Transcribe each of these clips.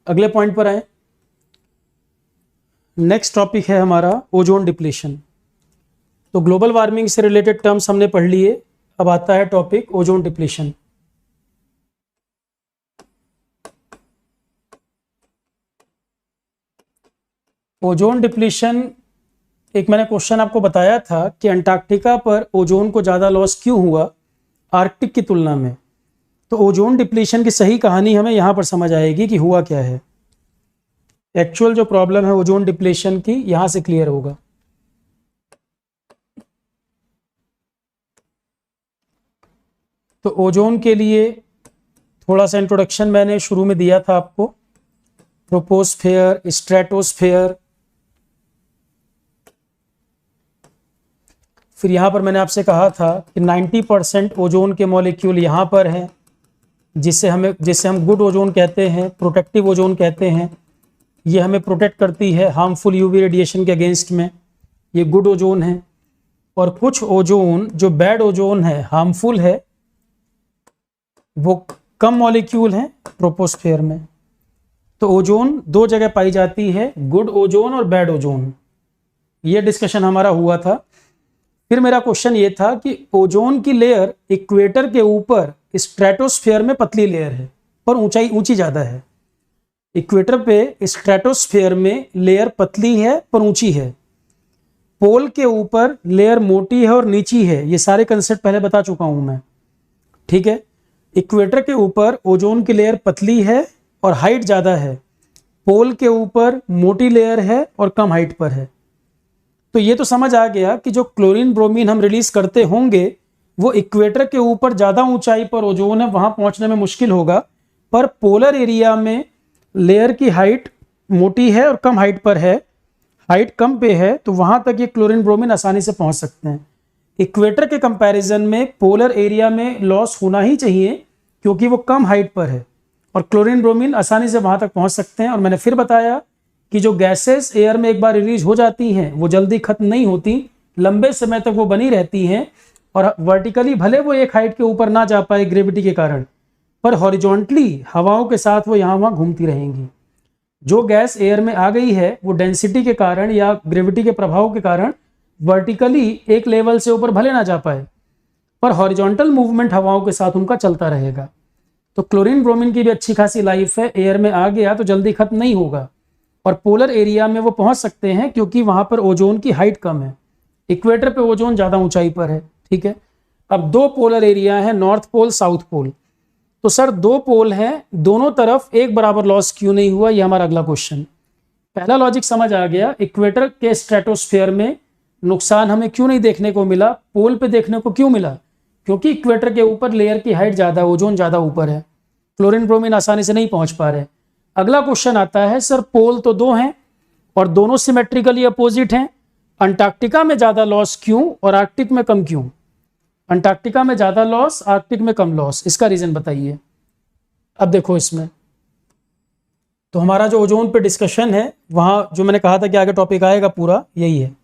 अगले पॉइंट पर आए। नेक्स्ट टॉपिक है हमारा ओजोन डिप्लीशन। तो ग्लोबल वार्मिंग से रिलेटेड टर्म्स हमने पढ़ लिए, अब आता है topic ozone depletion. Ozone depletion, एक मैंने क्वेश्चन आपको बताया था कि अंटार्कटिका पर ओजोन को ज़्यादा लॉस क्यों हुआ आर्कटिक की तुलना में। तो ओजोन डिप्लीशन की सही कहानी हमें यहाँ पर समझ आएगी कि हुआ क्या है। एक्चुअल जो प्रॉब्लम है ओजोन डिप्लीशन की यहाँ से क्लियर होगा। तो ओजोन के लिए थोड़ा सा इंट्रोडक्शन मैंने शुरू में दिया था आपको, ट्रोपोस्फेयर, स्ट्रेटोस्फेयर। फिर यहाँ पर मैंने आपसे कहा था कि 90% ओजोन के मॉलिक्यूल यहाँ पर हैं, जिसे हम गुड ओजोन कहते हैं, प्रोटेक्टिव ओजोन कहते हैं। ये हमें प्रोटेक्ट करती है हार्मफुल यूवी रेडिएशन के अगेंस्ट में, ये गुड ओजोन है। और कुछ ओजोन जो बैड ओजोन है, हार्मफुल है, वो कम मॉलिक्यूल हैं ट्रोपोस्फेयर में। तो ओजोन दो जगह पाई जाती है, गुड ओजोन और बैड ओजोन। ये डिस्कशन हमारा हुआ था। फिर मेरा क्वेश्चन ये था कि ओजोन की लेयर इक्वेटर के ऊपर स्ट्रेटोस्फेयर में पतली लेयर है पर ऊंची ज़्यादा है। इक्वेटर पे स्ट्रेटोस्फेयर में लेयर पतली है पर ऊंची है, पोल के ऊपर लेयर मोटी है और नीची है। ये सारे कंसेप्ट पहले बता चुका हूं मैं, ठीक है। इक्वेटर के ऊपर ओजोन की लेयर पतली है और हाइट ज़्यादा है, पोल के ऊपर मोटी लेयर है और कम हाइट पर है। तो ये तो समझ आ गया कि जो क्लोरीन ब्रोमीन हम रिलीज करते होंगे वो इक्वेटर के ऊपर ज़्यादा ऊंचाई पर ओजोन है, वहां पहुंचने में मुश्किल होगा। पर पोलर एरिया में लेयर की हाइट मोटी है और कम हाइट पर है, हाइट कम पे है, तो वहां तक ये क्लोरीन ब्रोमीन आसानी से पहुंच सकते हैं। इक्वेटर के कंपैरिजन में पोलर एरिया में लॉस होना ही चाहिए क्योंकि वो कम हाइट पर है और क्लोरीन ब्रोमीन आसानी से वहां तक पहुंच सकते हैं। और मैंने फिर बताया कि जो गैसेस एयर में एक बार रिलीज हो जाती हैं वो जल्दी खत्म नहीं होती, लंबे समय तक वो बनी रहती हैं। और वर्टिकली भले वो एक हाइट के ऊपर ना जा पाए ग्रेविटी के कारण, पर हॉरिजॉन्टली हवाओं के साथ वो यहाँ वहाँ घूमती रहेंगी। जो गैस एयर में आ गई है वो डेंसिटी के कारण या ग्रेविटी के प्रभाव के कारण वर्टिकली एक लेवल से ऊपर भले ना जा पाए, पर हॉरिजॉन्टल मूवमेंट हवाओं के साथ उनका चलता रहेगा। तो क्लोरीन ब्रोमीन की भी अच्छी खासी लाइफ है, एयर में आ गया तो जल्दी खत्म नहीं होगा और पोलर एरिया में वो पहुंच सकते हैं क्योंकि वहां पर ओजोन की हाइट कम है। इक्वेटर पे ओजोन ज़्यादा ऊंचाई पर है, ठीक है। अब दो पोलर एरिया है, नॉर्थ पोल साउथ पोल। तो सर दो पोल हैं, दोनों तरफ एक बराबर लॉस क्यों नहीं हुआ, ये हमारा अगला क्वेश्चन। पहला लॉजिक समझ आ गया, इक्वेटर के स्ट्रेटोस्फेयर में नुकसान हमें क्यों नहीं देखने को मिला, पोल पे देखने को क्यों मिला, क्योंकि इक्वेटर के ऊपर लेयर की हाइट ज़्यादा, ओजोन ज़्यादा ऊपर है, क्लोरीन ब्रोमीन आसानी से नहीं पहुंच पा रहे। अगला क्वेश्चन आता है, सर पोल तो दो हैं और दोनों सिमेट्रिकली अपोजिट हैं, अंटार्कटिका में ज़्यादा लॉस क्यों और आर्कटिक में कम क्यों? अंटार्कटिका में ज़्यादा लॉस, आर्कटिक में कम लॉस, इसका रीज़न बताइए। अब देखो इसमें तो हमारा जो ओजोन पे डिस्कशन है, वहां जो मैंने कहा था कि आगे टॉपिक आएगा पूरा यही है।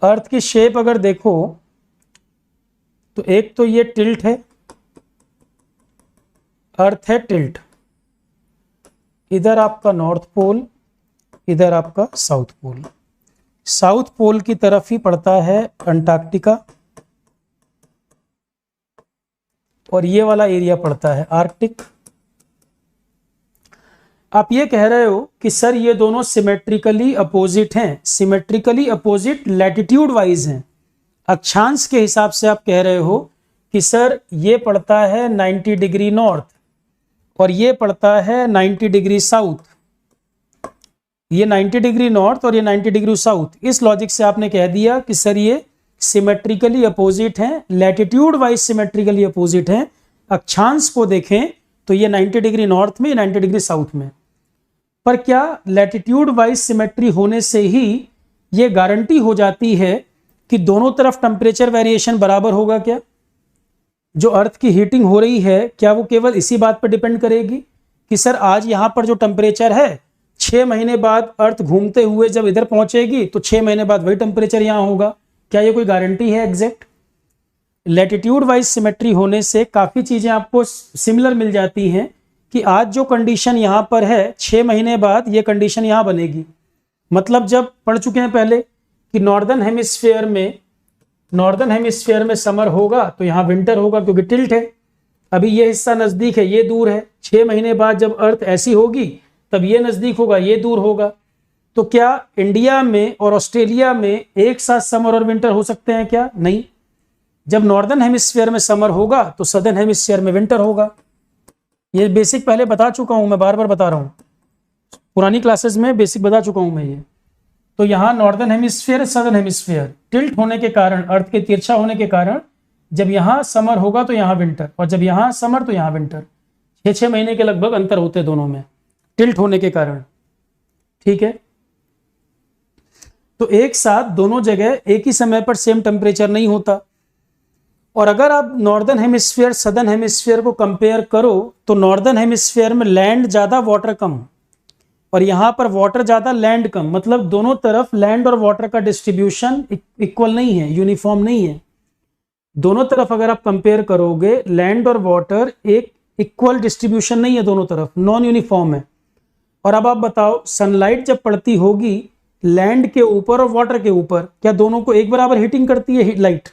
अर्थ की शेप अगर देखो तो एक तो ये टिल्ट है, अर्थ है टिल्ट, इधर आपका नॉर्थ पोल, इधर आपका साउथ पोल। साउथ पोल की तरफ ही पड़ता है अंटार्कटिका और ये वाला एरिया पड़ता है आर्कटिक। आप ये कह रहे हो कि सर ये दोनों सिमेट्रिकली अपोजिट हैं, सिमेट्रिकली अपोजिट लैटिट्यूड वाइज हैं, अक्षांश के हिसाब से आप कह रहे हो कि सर ये पड़ता है 90 डिग्री नॉर्थ और ये पड़ता है 90 डिग्री साउथ, ये 90 डिग्री नॉर्थ और ये 90 डिग्री साउथ। इस लॉजिक से आपने कह दिया कि सर ये सिमेट्रिकली अपोजिट हैं, लैटिट्यूड वाइज सिमेट्रिकली अपोजिट हैं। अक्षांश को देखें तो ये 90 डिग्री नॉर्थ में, 90 डिग्री साउथ में। पर क्या लैटिट्यूड वाइज सिमेट्री होने से ही ये गारंटी हो जाती है कि दोनों तरफ टेम्परेचर वेरिएशन बराबर होगा? क्या जो अर्थ की हीटिंग हो रही है क्या वो केवल इसी बात पर डिपेंड करेगी कि सर आज यहाँ पर जो टेम्परेचर है 6 महीने बाद अर्थ घूमते हुए जब इधर पहुंचेगी तो 6 महीने बाद वही टेम्परेचर यहाँ होगा? क्या ये कोई गारंटी है एग्जैक्ट? लैटिट्यूड वाइज सिमेट्री होने से काफ़ी चीज़ें आपको सिमिलर मिल जाती हैं कि आज जो कंडीशन यहाँ पर है 6 महीने बाद ये कंडीशन यहाँ बनेगी। मतलब जब पढ़ चुके हैं पहले कि नॉर्दर्न हेमिस्फीयर में समर होगा तो यहाँ विंटर होगा क्योंकि टिल्ट है। अभी ये हिस्सा नज़दीक है, ये दूर है। 6 महीने बाद जब अर्थ ऐसी होगी तब ये नज़दीक होगा, ये दूर होगा। तो क्या इंडिया में और ऑस्ट्रेलिया में एक साथ समर और विंटर हो सकते हैं क्या? नहीं। जब नॉर्दर्न हेमिस्फीयर में समर होगा तो सदर्न हेमिस्फीयर में विंटर होगा। ये बेसिक पहले बता चुका हूं, मैं बार बार बता रहा हूं, पुरानी क्लासेस में बेसिक बता चुका हूं मैं ये। तो यहाँ northern hemisphere southern hemisphere tilt होने के कारण, अर्थ के तिरछा होने के कारण, जब यहाँ समर होगा तो यहाँ विंटर, और जब यहाँ समर तो यहाँ विंटर। 6-6 महीने के लगभग अंतर होते दोनों में टिल्ट होने के कारण। ठीक है, तो एक साथ दोनों जगह एक ही समय पर सेम टेम्परेचर नहीं होता। और अगर आप नॉर्दर्न हेमिस्फीयर सदर्न हेमिस्फीयर को कंपेयर करो तो नॉर्दर्न हेमिस्फीयर में लैंड ज़्यादा वाटर कम, और यहाँ पर वाटर ज़्यादा लैंड कम। मतलब दोनों तरफ लैंड और वाटर का डिस्ट्रीब्यूशन इक्वल नहीं है, यूनिफॉर्म नहीं है। दोनों तरफ अगर आप कंपेयर करोगे लैंड और वाटर एक इक्वल डिस्ट्रीब्यूशन नहीं है, दोनों तरफ नॉन यूनिफॉर्म है। और अब आप बताओ, सनलाइट जब पड़ती होगी लैंड के ऊपर और वाटर के ऊपर, क्या दोनों को एक बराबर हीटिंग करती है लाइट?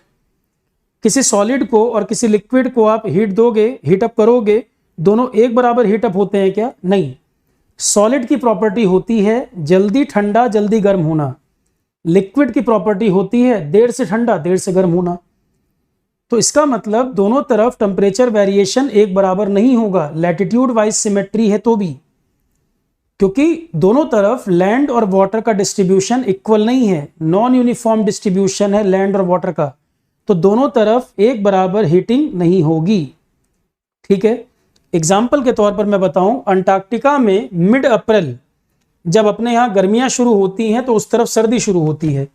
किसी सॉलिड को और किसी लिक्विड को आप हीट दोगे, हीटअप करोगे, दोनों एक बराबर हीटअप होते हैं क्या? नहीं। सॉलिड की प्रॉपर्टी होती है जल्दी ठंडा जल्दी गर्म होना, लिक्विड की प्रॉपर्टी होती है देर से ठंडा देर से गर्म होना। तो इसका मतलब दोनों तरफ टेम्परेचर वेरिएशन एक बराबर नहीं होगा, लैटिट्यूड वाइज सिमेट्री है तो भी, क्योंकि दोनों तरफ लैंड और वाटर का डिस्ट्रीब्यूशन इक्वल नहीं है, नॉन यूनिफॉर्म डिस्ट्रीब्यूशन है लैंड और वाटर का। तो दोनों तरफ एक बराबर हीटिंग नहीं होगी। ठीक है, एग्जाम्पल के तौर पर मैं बताऊं, अंटार्कटिका में मिड अप्रैल जब अपने यहां गर्मियां शुरू होती हैं तो उस तरफ सर्दी शुरू होती है।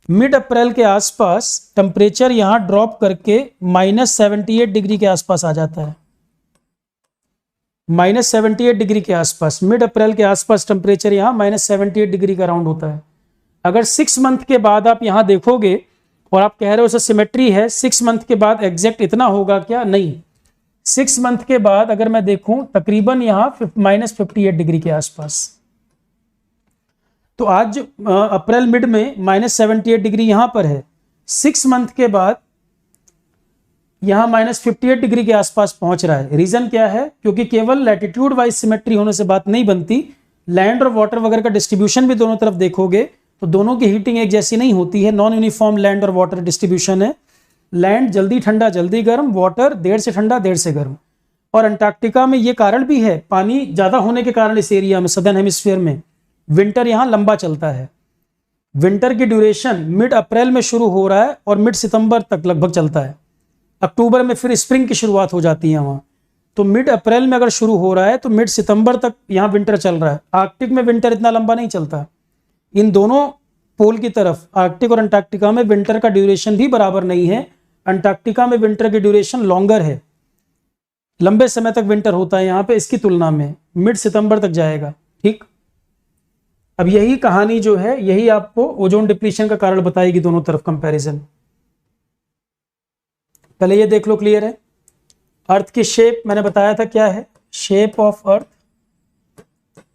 मिड अप्रैल के आसपास टेम्परेचर यहां ड्रॉप करके -78 डिग्री के आसपास आ जाता है। -78 डिग्री के आसपास, मिड अप्रैल के आसपास टेम्परेचर यहां -78 डिग्री का राउंड होता है। अगर 6 मंथ के बाद आप यहां देखोगे और आप कह रहे हो सर सिमेट्री है, 6 मंथ के बाद एग्जैक्ट इतना होगा क्या? नहीं। 6 मंथ के बाद अगर मैं देखूं तकरीबन यहां -58 डिग्री के आसपास। तो आज अप्रैल मिड में -78 डिग्री यहां पर है, 6 मंथ के बाद यहां -58 डिग्री के आसपास पहुंच रहा है। रीजन क्या है? क्योंकि केवल लैटिट्यूड वाइज सिमेट्री होने से बात नहीं बनती, लैंड और वाटर वगैरह का डिस्ट्रीब्यूशन भी दोनों तरफ देखोगे तो दोनों की हीटिंग एक जैसी नहीं होती है, नॉन यूनिफॉर्म लैंड और वाटर डिस्ट्रीब्यूशन है। लैंड जल्दी ठंडा जल्दी गर्म, वाटर देर से ठंडा देर से गर्म। और अंटार्कटिका में ये कारण भी है, पानी ज्यादा होने के कारण इस एरिया में सदर्न हेमिस्फीयर में विंटर यहां लंबा चलता है। विंटर की ड्यूरेशन मिड अप्रैल में शुरू हो रहा है और मिड सितंबर तक लगभग चलता है। अक्टूबर में फिर स्प्रिंग की शुरुआत हो जाती है वहां। तो मिड अप्रैल में अगर शुरू हो रहा है तो मिड सितंबर तक यहाँ विंटर चल रहा है। आर्कटिक में विंटर इतना लंबा नहीं चलता। इन दोनों पोल की तरफ, आर्कटिक और अंटार्कटिका में विंटर का ड्यूरेशन भी बराबर नहीं है। अंटार्कटिका में विंटर की ड्यूरेशन लॉन्गर है, लंबे समय तक विंटर होता है यहाँ पे, इसकी तुलना में मिड सितंबर तक जाएगा। ठीक, अब यही कहानी जो है यही आपको ओजोन डिप्लीशन का कारण बताएगी, दोनों तरफ कंपैरिजन। पहले ये देख लो, क्लियर है? अर्थ की शेप मैंने बताया था क्या है, शेप ऑफ अर्थ।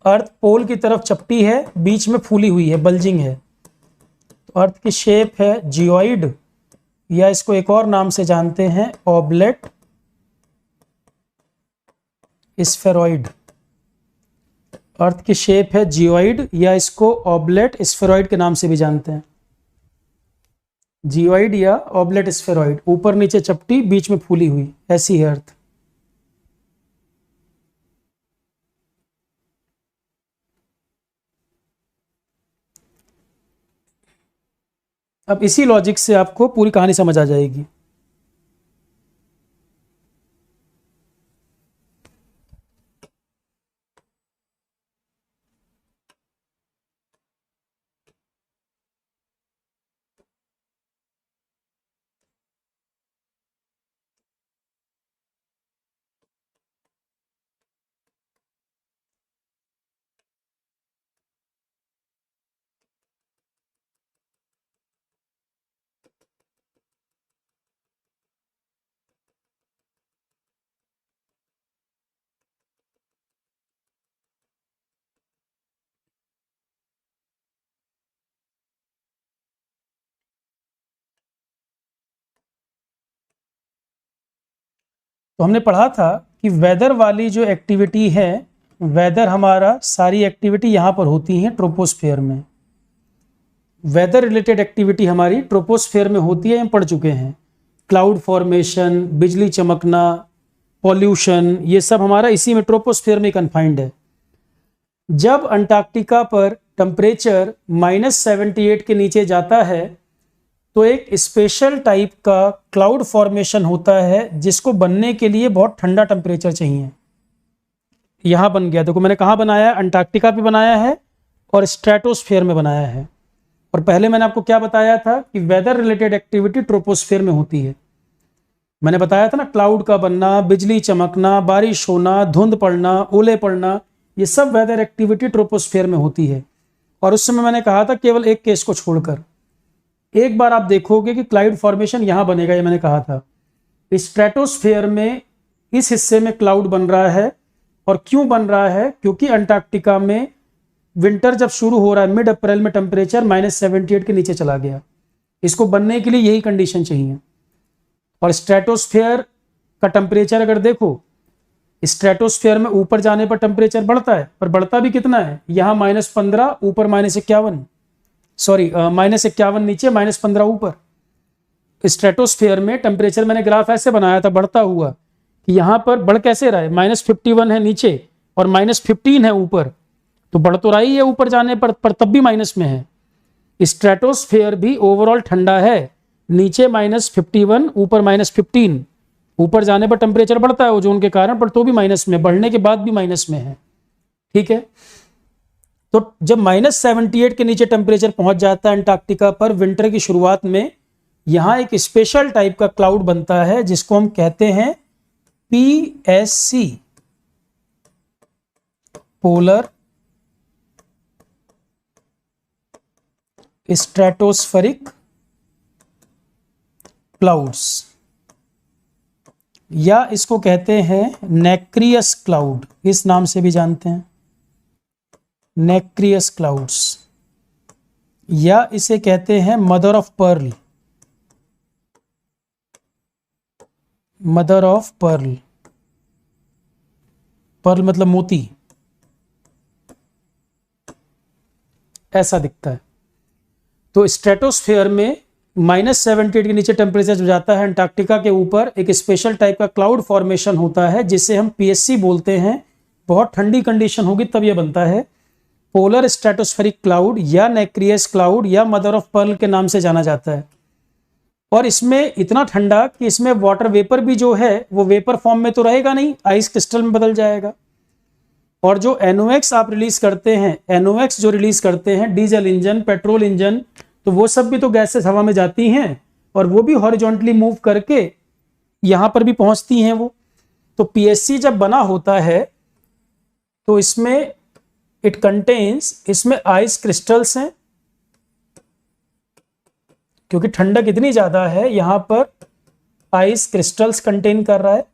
अर्थ पोल की तरफ चपटी है, बीच में फूली हुई है, बल्जिंग है। तो अर्थ की शेप है जियोइड, या इसको एक और नाम से जानते हैं ऑबलेट स्फेरॉइड। अर्थ की शेप है जियोइड, या इसको ऑबलेट स्फेरॉइड के नाम से भी जानते हैं। जियोइड या ऑबलेट स्फेरॉइड, ऊपर नीचे चपटी बीच में फूली हुई, ऐसी है अर्थ। अब इसी लॉजिक से आपको पूरी कहानी समझ आ जाएगी। तो हमने पढ़ा था कि वेदर वाली जो एक्टिविटी है, वेदर हमारा सारी एक्टिविटी यहाँ पर होती है ट्रोपोस्फेयर में। वेदर रिलेटेड एक्टिविटी हमारी ट्रोपोस्फेयर में होती है, हम पढ़ चुके हैं। क्लाउड फॉर्मेशन, बिजली चमकना, पॉल्यूशन, ये सब हमारा इसी में ट्रोपोस्फेयर में कन्फाइंड है। जब अंटार्कटिका पर टेम्परेचर -78 के नीचे जाता है तो एक स्पेशल टाइप का क्लाउड फॉर्मेशन होता है, जिसको बनने के लिए बहुत ठंडा टेम्परेचर चाहिए। यहां बन गया, देखो मैंने कहाँ बनाया है, अंटार्कटिका पे बनाया है और स्ट्रेटोस्फेयर में बनाया है। और पहले मैंने आपको क्या बताया था कि वेदर रिलेटेड एक्टिविटी ट्रोपोस्फेयर में होती है। मैंने बताया था ना, क्लाउड का बनना, बिजली चमकना, बारिश होना, धुंध पड़ना, ओले पड़ना, ये सब वेदर एक्टिविटी ट्रोपोस्फेयर में होती है। और उस समय मैंने कहा था केवल एक केस को छोड़कर, एक बार आप देखोगे कि क्लाउड फॉर्मेशन यहां बनेगा, ये मैंने कहा था। स्ट्रेटोस्फेयर में इस हिस्से में क्लाउड बन रहा है। और क्यों बन रहा है? क्योंकि अंटार्कटिका में विंटर जब शुरू हो रहा है, मिड अप्रैल में टेम्परेचर -78 के नीचे चला गया। इसको बनने के लिए यही कंडीशन चाहिए। और स्ट्रेटोस्फेयर का टेम्परेचर अगर देखो, स्ट्रेटोस्फेयर में ऊपर जाने पर टेम्परेचर बढ़ता है, पर बढ़ता भी कितना है, यहाँ -15, ऊपर -51, सॉरी -51 नीचे, -15 ऊपर। स्ट्रेटोस्फेयर में टेम्परेचर मैंने ग्राफ ऐसे बनाया था बढ़ता हुआ, कि यहाँ पर बढ़ कैसे रहा है, -51 है नीचे और -15 है ऊपर, तो बढ़ तो रही है ऊपर जाने पर तब भी माइनस में है। स्ट्रेटोस्फेयर भी ओवरऑल ठंडा है, नीचे -51, ऊपर -15, ऊपर जाने पर टेम्परेचर बढ़ता है ओजोन के कारण, पर तो भी माइनस में, बढ़ने के बाद भी माइनस में है। ठीक है, तो जब -78 के नीचे टेम्परेचर पहुंच जाता है अंटार्कटिका पर विंटर की शुरुआत में, यहां एक स्पेशल टाइप का क्लाउड बनता है जिसको हम कहते हैं PSC, पोलर स्ट्रेटोस्फेरिक क्लाउड्स, या इसको कहते हैं नेक्रियस क्लाउड, इस नाम से भी जानते हैं, नेक्रियस क्लाउड्स, या इसे कहते हैं mother of pearl, mother of pearl, pearl मतलब मोती, ऐसा दिखता है। तो स्ट्रेटोस्फेयर में -78 के नीचे टेम्परेचर जो जाता है अंटार्कटिका के ऊपर, एक स्पेशल टाइप का क्लाउड फॉर्मेशन होता है जिसे हम PSC बोलते हैं। बहुत ठंडी कंडीशन होगी तब यह बनता है। पोलर स्ट्रेटोस्फेरिक क्लाउड या नेक्रियस क्लाउड या मदर ऑफ पर्ल के नाम से जाना जाता है। और इसमें इतना ठंडा कि इसमें वाटर वेपर भी जो है वो वेपर फॉर्म में तो रहेगा नहीं, आइस क्रिस्टल में बदल जाएगा। और जो NOx आप रिलीज करते हैं, NOx जो रिलीज करते हैं डीजल इंजन, पेट्रोल इंजन, तो वो सब भी तो गैसेस हवा में जाती हैं और वो भी हॉरिजॉन्टली मूव करके यहां पर भी पहुंचती हैं वो। तो PSC जब बना होता है तो इसमें इट कंटेन्स, इसमें आइस क्रिस्टल्स हैं, क्योंकि ठंडक इतनी ज्यादा है यहां पर आइस क्रिस्टल्स कंटेन कर रहा है,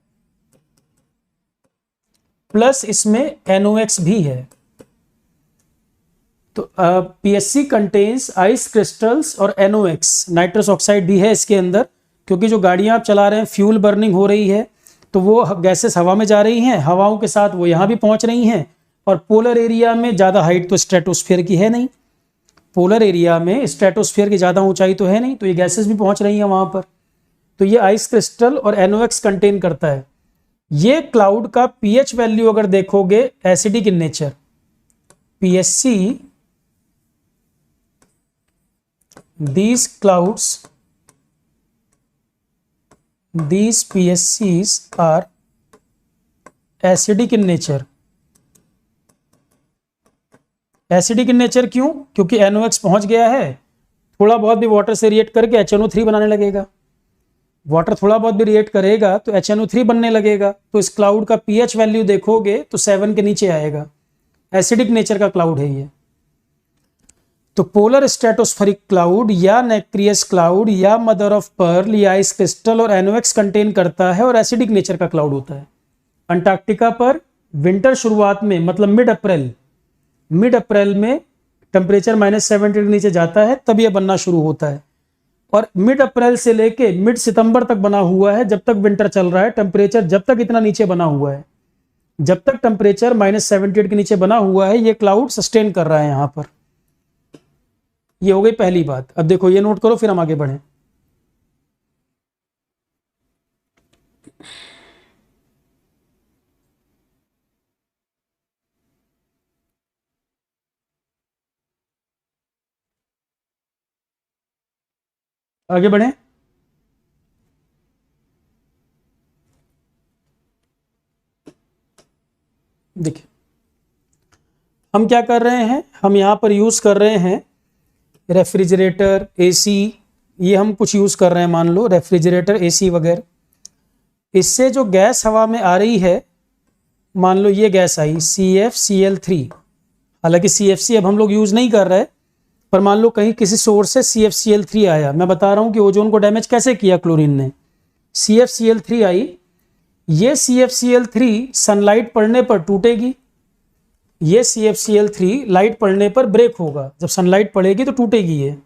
प्लस इसमें NOx भी है। तो PSC कंटेन्स आइस क्रिस्टल्स और NOx, नाइट्रस ऑक्साइड भी है इसके अंदर, क्योंकि जो गाड़ियां आप चला रहे हैं फ्यूल बर्निंग हो रही है, तो वो गैसेस हवा में जा रही हैं, हवाओं के साथ वो यहाँ भी पहुंच रही हैं। और पोलर एरिया में ज़्यादा हाइट तो स्ट्रेटोस्फेयर की है नहीं, पोलर एरिया में स्ट्रेटोस्फेयर की ज़्यादा ऊंचाई तो है नहीं, तो ये गैसेस भी पहुंच रही हैं वहाँ पर। तो ये आइस क्रिस्टल और NOx कंटेन करता है। ये क्लाउड का pH वैल्यू अगर देखोगे, acidic in nature, PSC, these clouds, these PSCs are acidic in nature। Acidic in nature क्यों? क्योंकि NOx पहुंच गया है, थोड़ा बहुत भी वाटर से रिएक्ट करके HNO3 बनाने लगेगा। वाटर थोड़ा बहुत भी रिएक्ट करेगा तो HNO3 बनने लगेगा। तो इस क्लाउड का pH वैल्यू देखोगे तो 7 के नीचे आएगा। एसिडिक नेचर का क्लाउड है ये। तो पोलर स्ट्रेटोस्फेरिक क्लाउड या नेक्रियस क्लाउड या मदर ऑफ पर्ल या आइस क्रिस्टल और NOx कंटेन करता है और एसिडिक नेचर का क्लाउड होता है। अंटार्कटिका पर विंटर शुरुआत में, मतलब मिड अप्रैल में टेम्परेचर -70 के नीचे जाता है, तब यह बनना शुरू होता है। और मिड अप्रैल से लेके मिड सितंबर तक बना हुआ है, जब तक विंटर चल रहा है। टेम्परेचर जब तक इतना नीचे बना हुआ है, जब तक टेम्परेचर -78 के नीचे बना हुआ है, ये क्लाउड सस्टेन कर रहा है यहां पर। ये हो गई पहली बात। अब देखो ये नोट करो, फिर हम आगे बढ़ें। आगे बढ़ें। देखिए हम क्या कर रहे हैं, हम यहां पर यूज कर रहे हैं रेफ्रिजरेटर, एसी, ये हम कुछ यूज कर रहे हैं, मान लो रेफ्रिजरेटर, एसी वगैरह। इससे जो गैस हवा में आ रही है, मान लो ये गैस आई CFCl3, हालांकि CFC अब हम लोग यूज नहीं कर रहे, पर मान लो कहीं किसी सोर्स से CFCl3 आया। मैं बता रहा हूं कि ओजोन को डैमेज कैसे किया क्लोरीन ने। CFCl3 आई, ये CFCl3 सनलाइट पड़ने पर टूटेगी, ये CFCl3 लाइट पड़ने पर ब्रेक होगा। जब सनलाइट पड़ेगी तो टूटेगी। ये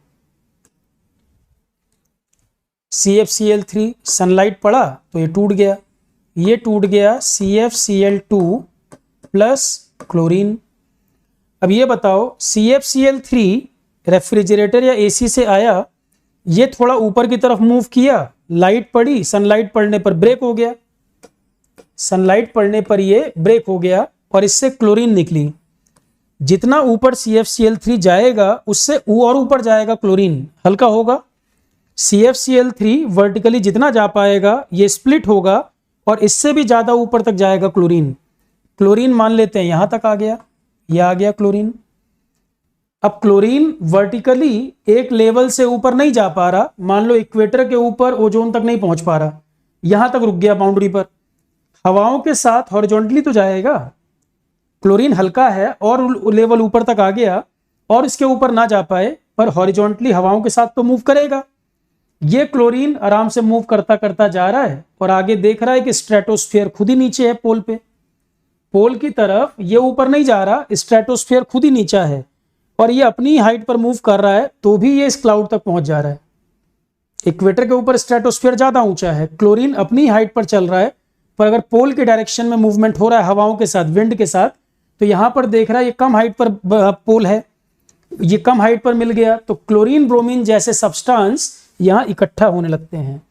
CFCl3 सनलाइट पड़ा तो ये टूट गया, ये टूट गया CFCl2 प्लस क्लोरीन। अब ये बताओ CFCl3 रेफ्रिजरेटर या एसी से आया, ये थोड़ा ऊपर की तरफ मूव किया, लाइट पड़ी, सनलाइट पड़ने पर ब्रेक हो गया, सनलाइट पड़ने पर ये ब्रेक हो गया और इससे क्लोरीन निकली। जितना ऊपर CFCl3 जाएगा उससे और ऊपर जाएगा क्लोरीन, हल्का होगा। CFCl3 वर्टिकली जितना जा पाएगा ये स्प्लिट होगा और इससे भी ज्यादा ऊपर तक जाएगा क्लोरीन। क्लोरीन मान लेते हैं यहां तक आ गया, ये आ गया क्लोरीन। अब क्लोरीन वर्टिकली एक लेवल से ऊपर नहीं जा पा रहा, मान लो इक्वेटर के ऊपर ओजोन तक नहीं पहुंच पा रहा, यहां तक रुक गया बाउंड्री पर। हवाओं के साथ हॉरिजॉन्टली तो जाएगा, क्लोरीन हल्का है और लेवल ऊपर तक आ गया और इसके ऊपर ना जा पाए, पर हॉरिजॉन्टली हवाओं के साथ तो मूव करेगा। ये क्लोरीन आराम से मूव करता करता जा रहा है और आगे देख रहा है कि स्ट्रेटोस्फीयर खुद ही नीचे है, पोल पे, पोल की तरफ ये ऊपर नहीं जा रहा, स्ट्रेटोस्फीयर खुद ही नीचा है और ये अपनी हाइट पर मूव कर रहा है, तो भी ये इस क्लाउड तक पहुंच जा रहा है। इक्वेटर के ऊपर स्ट्रेटोस्फीयर ज्यादा ऊंचा है, क्लोरीन अपनी हाइट पर चल रहा है, पर अगर पोल के डायरेक्शन में मूवमेंट हो रहा है हवाओं के साथ, विंड के साथ, तो यहां पर देख रहा है ये कम हाइट पर पोल है, ये कम हाइट पर मिल गया, तो क्लोरीन ब्रोमीन जैसे सब्सटेंस यहां इकट्ठा होने लगते हैं।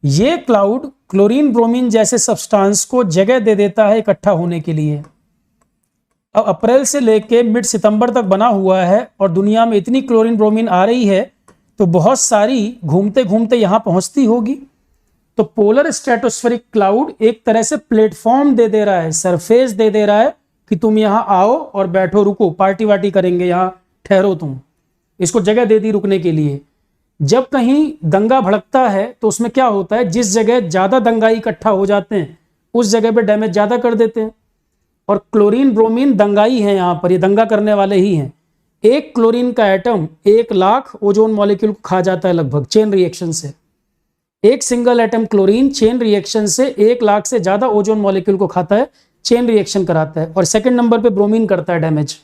ये क्लाउड क्लोरीन ब्रोमीन जैसे सब्सटेंस को जगह दे देता है इकट्ठा होने के लिए। अब अप्रैल से लेके मिड सितंबर तक बना हुआ है और दुनिया में इतनी क्लोरीन ब्रोमीन आ रही है तो बहुत सारी घूमते घूमते यहां पहुंचती होगी। तो पोलर स्ट्रेटोस्फेरिक क्लाउड एक तरह से प्लेटफॉर्म दे दे रहा है, सरफेस दे दे रहा है कि तुम यहां आओ और बैठो, रुको, पार्टी वार्टी करेंगे, यहां ठहरो तुम। इसको जगह दे दी रुकने के लिए। जब कहीं दंगा भड़कता है तो उसमें क्या होता है, जिस जगह ज्यादा दंगाई इकट्ठा हो जाते हैं उस जगह पे डैमेज ज्यादा कर देते हैं। और क्लोरीन ब्रोमीन दंगाई है, यहां पर ये दंगा करने वाले ही हैं। एक क्लोरीन का एटम 1 लाख ओजोन मॉलिक्यूल को खा जाता है लगभग, चेन रिएक्शन से। एक single atom chlorine chain reaction से 1 लाख से ज्यादा ओजोन मॉलिक्यूल को खाता है, चेन रिएक्शन कराता है। और सेकंड नंबर पे ब्रोमीन करता है डैमेज।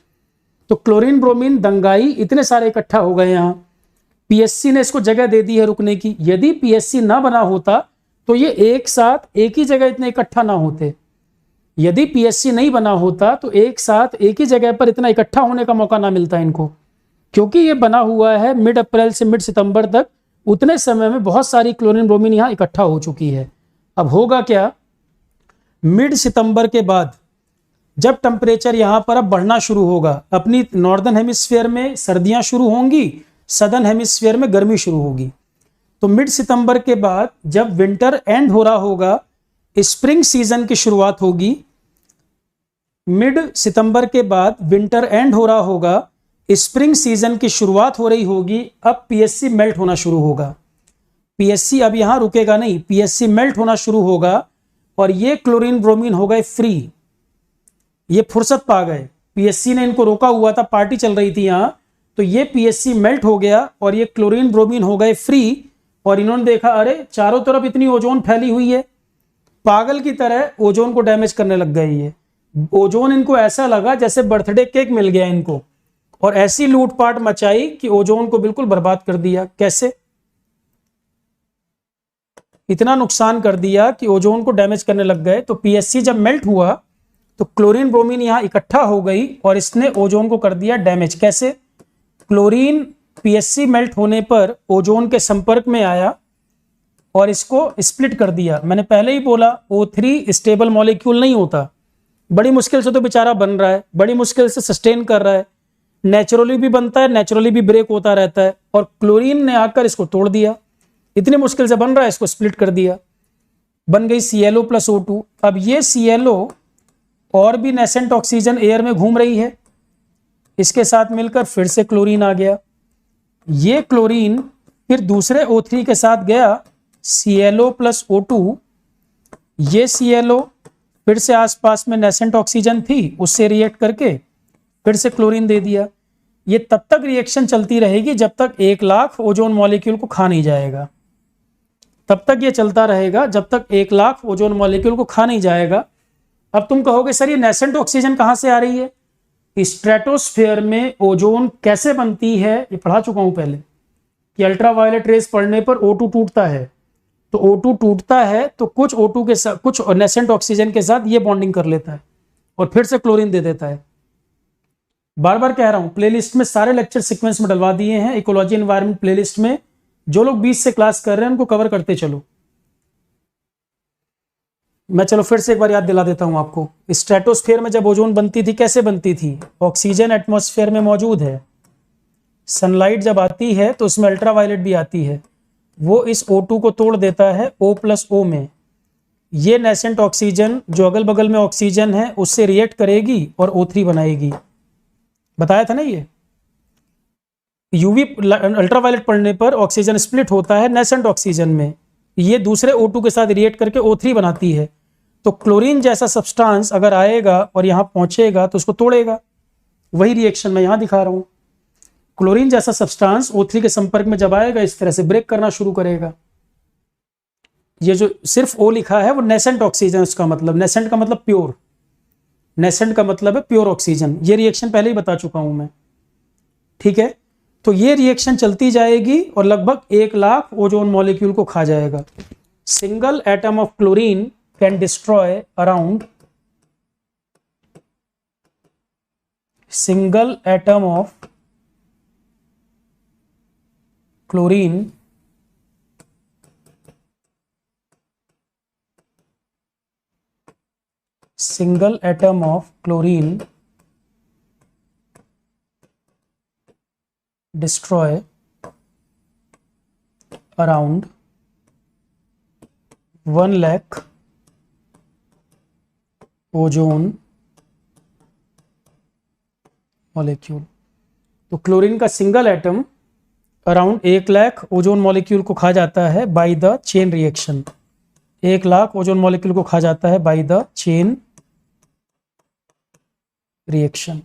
तो क्लोरीन ब्रोमीन दंगाई इतने सारे इकट्ठा हो गए यहाँ, पीएससी ने इसको जगह दे दी है रुकने की। यदि पीएससी ना बना होता तो ये एक साथ एक ही जगह इतने इकट्ठा ना होते। यदि पीएससी नहीं बना होता तो एक साथ एक ही जगह पर इतना इकट्ठा होने का मौका ना मिलता इनको, क्योंकि ये बना हुआ है मिड अप्रैल से मिड सितंबर तक। उतने समय में बहुत सारी क्लोरीन ब्रोमीन यहाँ इकट्ठा हो चुकी है। अब होगा क्या, मिड सितंबर के बाद जब टेम्परेचर यहां पर अब बढ़ना शुरू होगा, अपनी नॉर्दर्न हेमिस्फीयर में सर्दियां शुरू होंगी, सदर्न हेमिस्फीयर में गर्मी शुरू होगी। तो मिड सितंबर के बाद जब विंटर एंड हो रहा होगा, स्प्रिंग सीजन की शुरुआत होगी। मिड सितंबर के बाद विंटर एंड हो रहा होगा, स्प्रिंग सीजन की शुरुआत हो रही होगी। अब पीएससी मेल्ट होना शुरू होगा। पीएससी अब यहां रुकेगा नहीं, पीएससी मेल्ट होना शुरू होगा और ये क्लोरीन ब्रोमीन हो गए फ्री। ये फुर्सत पा गए, पीएससी ने इनको रोका हुआ था, पार्टी चल रही थी यहां, तो ये पीएससी मेल्ट हो गया और ये क्लोरीन ब्रोमीन हो गए फ्री। और इन्होंने देखा अरे चारों तरफ इतनी ओजोन फैली हुई है, पागल की तरह ओजोन को डैमेज करने लग गए। ये ओजोन इनको ऐसा लगा जैसे बर्थडे केक मिल गया इनको, और ऐसी लूटपाट मचाई कि ओजोन को बिल्कुल बर्बाद कर दिया। कैसे? इतना नुकसान कर दिया कि ओजोन को डैमेज करने लग गए। तो पीएससी जब मेल्ट हुआ तो क्लोरीन ब्रोमीन यहाँ इकट्ठा हो गई और इसने ओजोन को कर दिया डैमेज। कैसे? क्लोरीन पीएससी मेल्ट होने पर ओजोन के संपर्क में आया और इसको स्प्लिट कर दिया। मैंने पहले ही बोला O3 स्टेबल मॉलिक्यूल नहीं होता, बड़ी मुश्किल से तो बेचारा बन रहा है, बड़ी मुश्किल से सस्टेन कर रहा है, नेचुरली भी बनता है, नेचुरली भी ब्रेक होता रहता है, और क्लोरीन ने आकर इसको तोड़ दिया। इतनी मुश्किल से बन रहा है, इसको स्प्लिट कर दिया, बन गई ClO + O2। अब ये ClO और भी नेसेंट ऑक्सीजन एयर में घूम रही है, इसके साथ मिलकर फिर से क्लोरीन आ गया। ये क्लोरीन फिर दूसरे O3 के साथ गया, ClO + O2। ये ClO फिर से आसपास में नेसेंट ऑक्सीजन थी, उससे रिएक्ट करके फिर से क्लोरीन दे दिया। ये तब तक रिएक्शन चलती रहेगी जब तक 1 लाख ओजोन मॉलिक्यूल को खा नहीं जाएगा। तब तक ये चलता रहेगा जब तक 1 लाख ओजोन मॉलिक्यूल को खा नहीं जाएगा। अब तुम कहोगे सर ये नेसेंट ऑक्सीजन कहां से आ रही है? स्ट्रेटोस्फेयर में ओजोन कैसे बनती है ये पढ़ा चुका हूं पहले, कि अल्ट्रावायलेट रेज पड़ने पर O2 टूटता है। तो O2 टूटता है तो कुछ O2 के साथ, कुछ नेसेंट ऑक्सीजन के साथ ये बॉन्डिंग कर लेता है और फिर से क्लोरीन दे देता है। बार बार कह रहा हूं, प्लेलिस्ट में सारे लेक्चर सीक्वेंस में डलवा दिए हैं, इकोलॉजी एनवायरनमेंट प्लेलिस्ट में। जो लोग 20 से क्लास कर रहे हैं उनको कवर करते चलो। मैं चलो फिर से एक बार याद दिला देता हूं आपको। स्ट्रेटोस्फेयर में जब ओजोन बनती थी, कैसे बनती थी? ऑक्सीजन एटमॉस्फेयर में मौजूद है, सनलाइट जब आती है तो उसमें अल्ट्रावायलेट भी आती है, वो इस O2 को तोड़ देता है O + O में। ये नेसेंट ऑक्सीजन जो अगल बगल में ऑक्सीजन है उससे रिएक्ट करेगी और O3 बनाएगी। बताया था ना ये। यूवी अल्ट्रावायलेट पड़ने पर ऑक्सीजन स्प्लिट होता है नेसेंट ऑक्सीजन में, ये दूसरे O2 के साथ रिएक्ट करके O3 बनाती है। तो क्लोरीन जैसा सब्सटेंस अगर आएगा और यहां पहुंचेगा तो उसको तोड़ेगा। वही रिएक्शन मैं यहां दिखा रहा हूं। क्लोरीन जैसा सब्सटेंस O3 के संपर्क में जब आएगा इस तरह से ब्रेक करना शुरू करेगा। ये जो सिर्फ O लिखा है वो नेसेंट ऑक्सीजन, उसका मतलब, नेसेंट का मतलब प्योर, नेसेंट का मतलब है प्योर ऑक्सीजन। ये रिएक्शन पहले ही बता चुका हूं मैं, ठीक है। तो ये रिएक्शन चलती जाएगी और लगभग 1 लाख ओजोन मॉलिक्यूल को खा जाएगा। Single atom of chlorine can destroy around, single atom of chlorine single atom of chlorine destroy around 1 lakh ozone molecule। तो क्लोरीन का single atom around 1 lakh ozone molecule को खा जाता है by the chain reaction. 1 lakh ozone molecule को खा जाता है बाय द चेन रिएक्शन।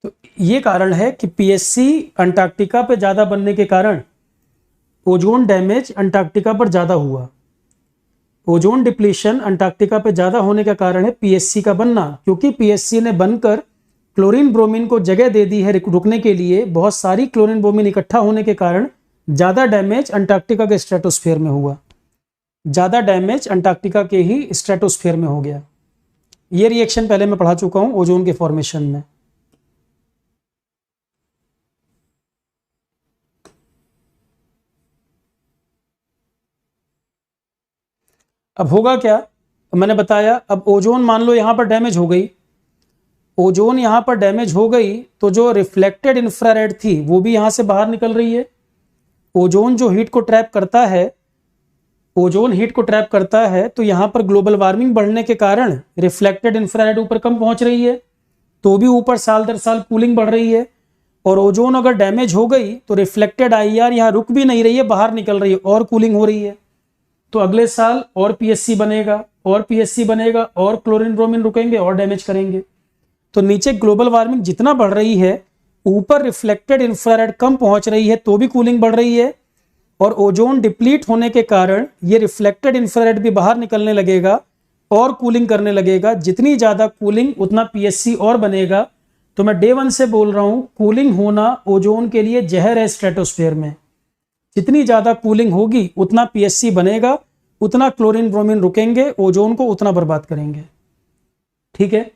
तो ये कारण है कि पीएससी अंटार्कटिका पे ज्यादा बनने के कारण ओजोन डैमेज अंटार्कटिका पर ज्यादा हुआ। ओजोन डिप्लीशन अंटार्कटिका पे ज्यादा होने का कारण है पीएससी का बनना, क्योंकि पीएससी ने बनकर क्लोरीन ब्रोमीन को जगह दे दी है रुकने के लिए। बहुत सारी क्लोरीन ब्रोमीन इकट्ठा होने के कारण ज्यादा डैमेज अंटार्कटिका के स्ट्रेटोस्फेयर में हुआ, ज्यादा डैमेज अंटार्कटिका के ही स्ट्रेटोस्फेयर में हो गया। ये रिएक्शन पहले मैं पढ़ा चुका हूं ओजोन के फॉर्मेशन में। अब होगा क्या, मैंने बताया। अब ओजोन मान लो यहां पर डैमेज हो गई, ओजोन यहां पर डैमेज हो गई तो जो रिफ्लेक्टेड इंफ्रारेड थी वो भी यहां से बाहर निकल रही है। ओजोन जो हीट को ट्रैप करता है, ओजोन हीट को ट्रैप करता है, तो यहां पर ग्लोबल वार्मिंग बढ़ने के कारण रिफ्लेक्टेड इंफ्रारेड ऊपर कम पहुंच रही है, तो भी ऊपर साल दर साल कूलिंग बढ़ रही है। और ओजोन अगर डैमेज हो गई तो रिफ्लेक्टेड IR यहां रुक भी नहीं रही है, बाहर निकल रही है और कूलिंग हो रही है। तो अगले साल और पीएससी बनेगा और पीएससी बनेगा और क्लोरीन ब्रोमीन रुकेंगे और डैमेज करेंगे। तो नीचे ग्लोबल वार्मिंग जितना बढ़ रही है, ऊपर रिफ्लेक्टेड इंफ्रारेड कम पहुंच रही है तो भी कूलिंग बढ़ रही है। और ओजोन डिप्लीट होने के कारण ये रिफ्लेक्टेड इंफ्रारेड भी बाहर निकलने लगेगा और कूलिंग करने लगेगा। जितनी ज्यादा कूलिंग उतना पीएससी और बनेगा। तो मैं डे 1 से बोल रहा हूं, कूलिंग होना ओजोन के लिए जहर है स्ट्रेटोस्फेयर में। जितनी ज्यादा कूलिंग होगी उतना पीएससी बनेगा, उतना क्लोरीन ब्रोमीन रुकेंगे, ओजोन को उतना बर्बाद करेंगे। ठीक है,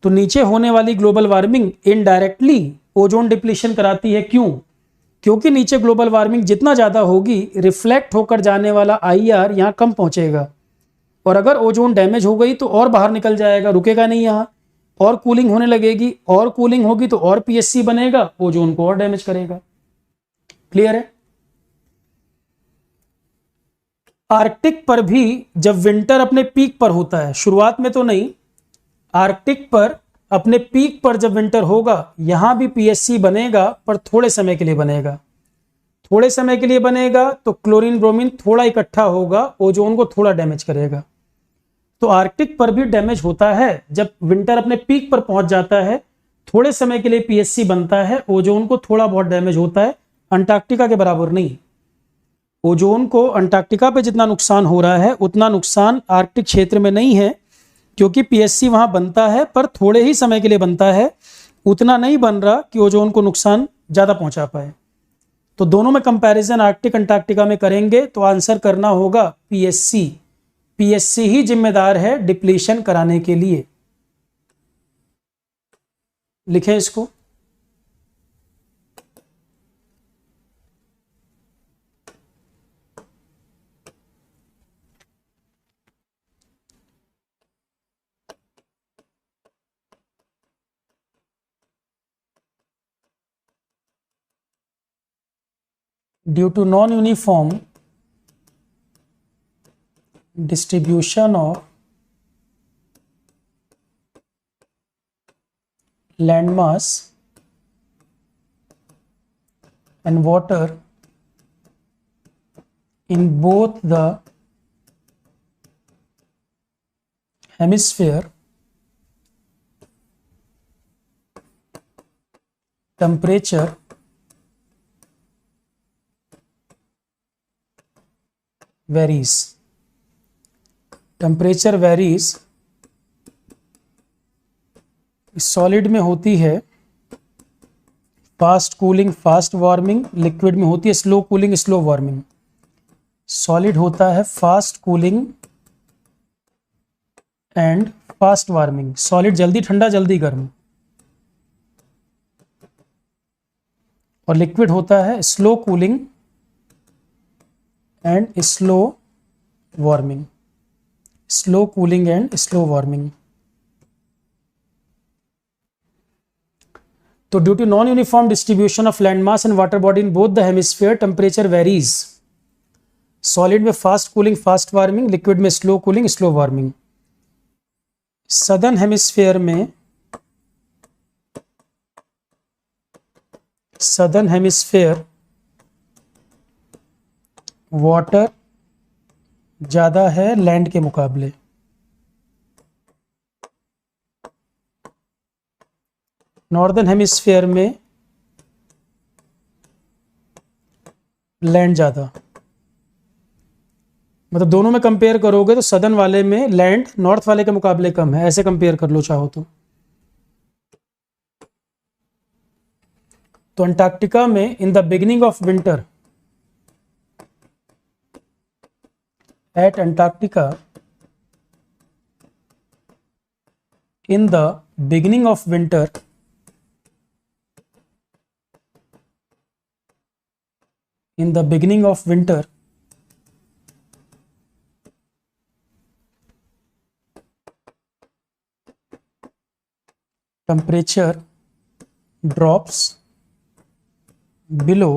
तो नीचे होने वाली global warming indirectly ozone depletion कराती है। क्यों? क्योंकि नीचे ग्लोबल वार्मिंग जितना ज्यादा होगी, रिफ्लेक्ट होकर जाने वाला आईआर यहां कम पहुंचेगा, और अगर ओजोन डैमेज हो गई तो और बाहर निकल जाएगा, रुकेगा नहीं यहां, और कूलिंग होने लगेगी, और कूलिंग होगी तो और पीएससी बनेगा, ओजोन को और डैमेज करेगा। क्लियर है? आर्कटिक पर भी जब विंटर अपने पीक पर होता है, शुरुआत में तो नहीं, आर्कटिक पर अपने पीक पर जब विंटर होगा, यहां भी पीएससी बनेगा, पर थोड़े समय के लिए बनेगा। थोड़े समय के लिए बनेगा तो क्लोरीन ब्रोमीन थोड़ा इकट्ठा होगा, ओजोन को थोड़ा डैमेज करेगा। तो आर्कटिक पर भी डैमेज होता है। जब विंटर अपने पीक पर पहुंच जाता है, थोड़े समय के लिए पीएससी बनता है, ओजोन को थोड़ा बहुत डैमेज होता है, अंटार्कटिका के बराबर नहीं। ओजोन को अंटार्कटिका पे जितना नुकसान हो रहा है उतना नुकसान आर्कटिक क्षेत्र में नहीं है, क्योंकि पीएससी वहां बनता है पर थोड़े ही समय के लिए बनता है, उतना नहीं बन रहा कि ओजोन को नुकसान ज्यादा पहुंचा पाए। तो दोनों में कंपैरिजन आर्कटिक अंटार्कटिका में करेंगे तो आंसर करना होगा पीएससी। पीएससी ही जिम्मेदार है डिप्लीशन कराने के लिए। लिखें इसको। Due to non uniform distribution of landmass and water in both the hemisphere, temperature varies. Temperature varies solid में होती है fast cooling fast warming, liquid में होती है slow cooling slow warming. Solid होता है fast cooling and fast warming, solid जल्दी ठंडा जल्दी गर्म, और लिक्विड होता है slow cooling and slow warming. Slow cooling and slow warming. तो due to non uniform distribution of land mass and water body in both the hemisphere, temperature varies. Solid में fast cooling fast warming, liquid में slow cooling slow warming. Southern hemisphere में southern hemisphere water ज्यादा है land के मुकाबले। Northern hemisphere में land ज्यादा। मतलब दोनों में कंपेयर करोगे तो सदर्न वाले में लैंड नॉर्थ वाले के मुकाबले कम है, ऐसे कंपेयर कर लो चाहो तो। अंटार्कटिका में in the beginning of winter, at Antarctica, in the beginning of winter, in the beginning of winter, temperature drops below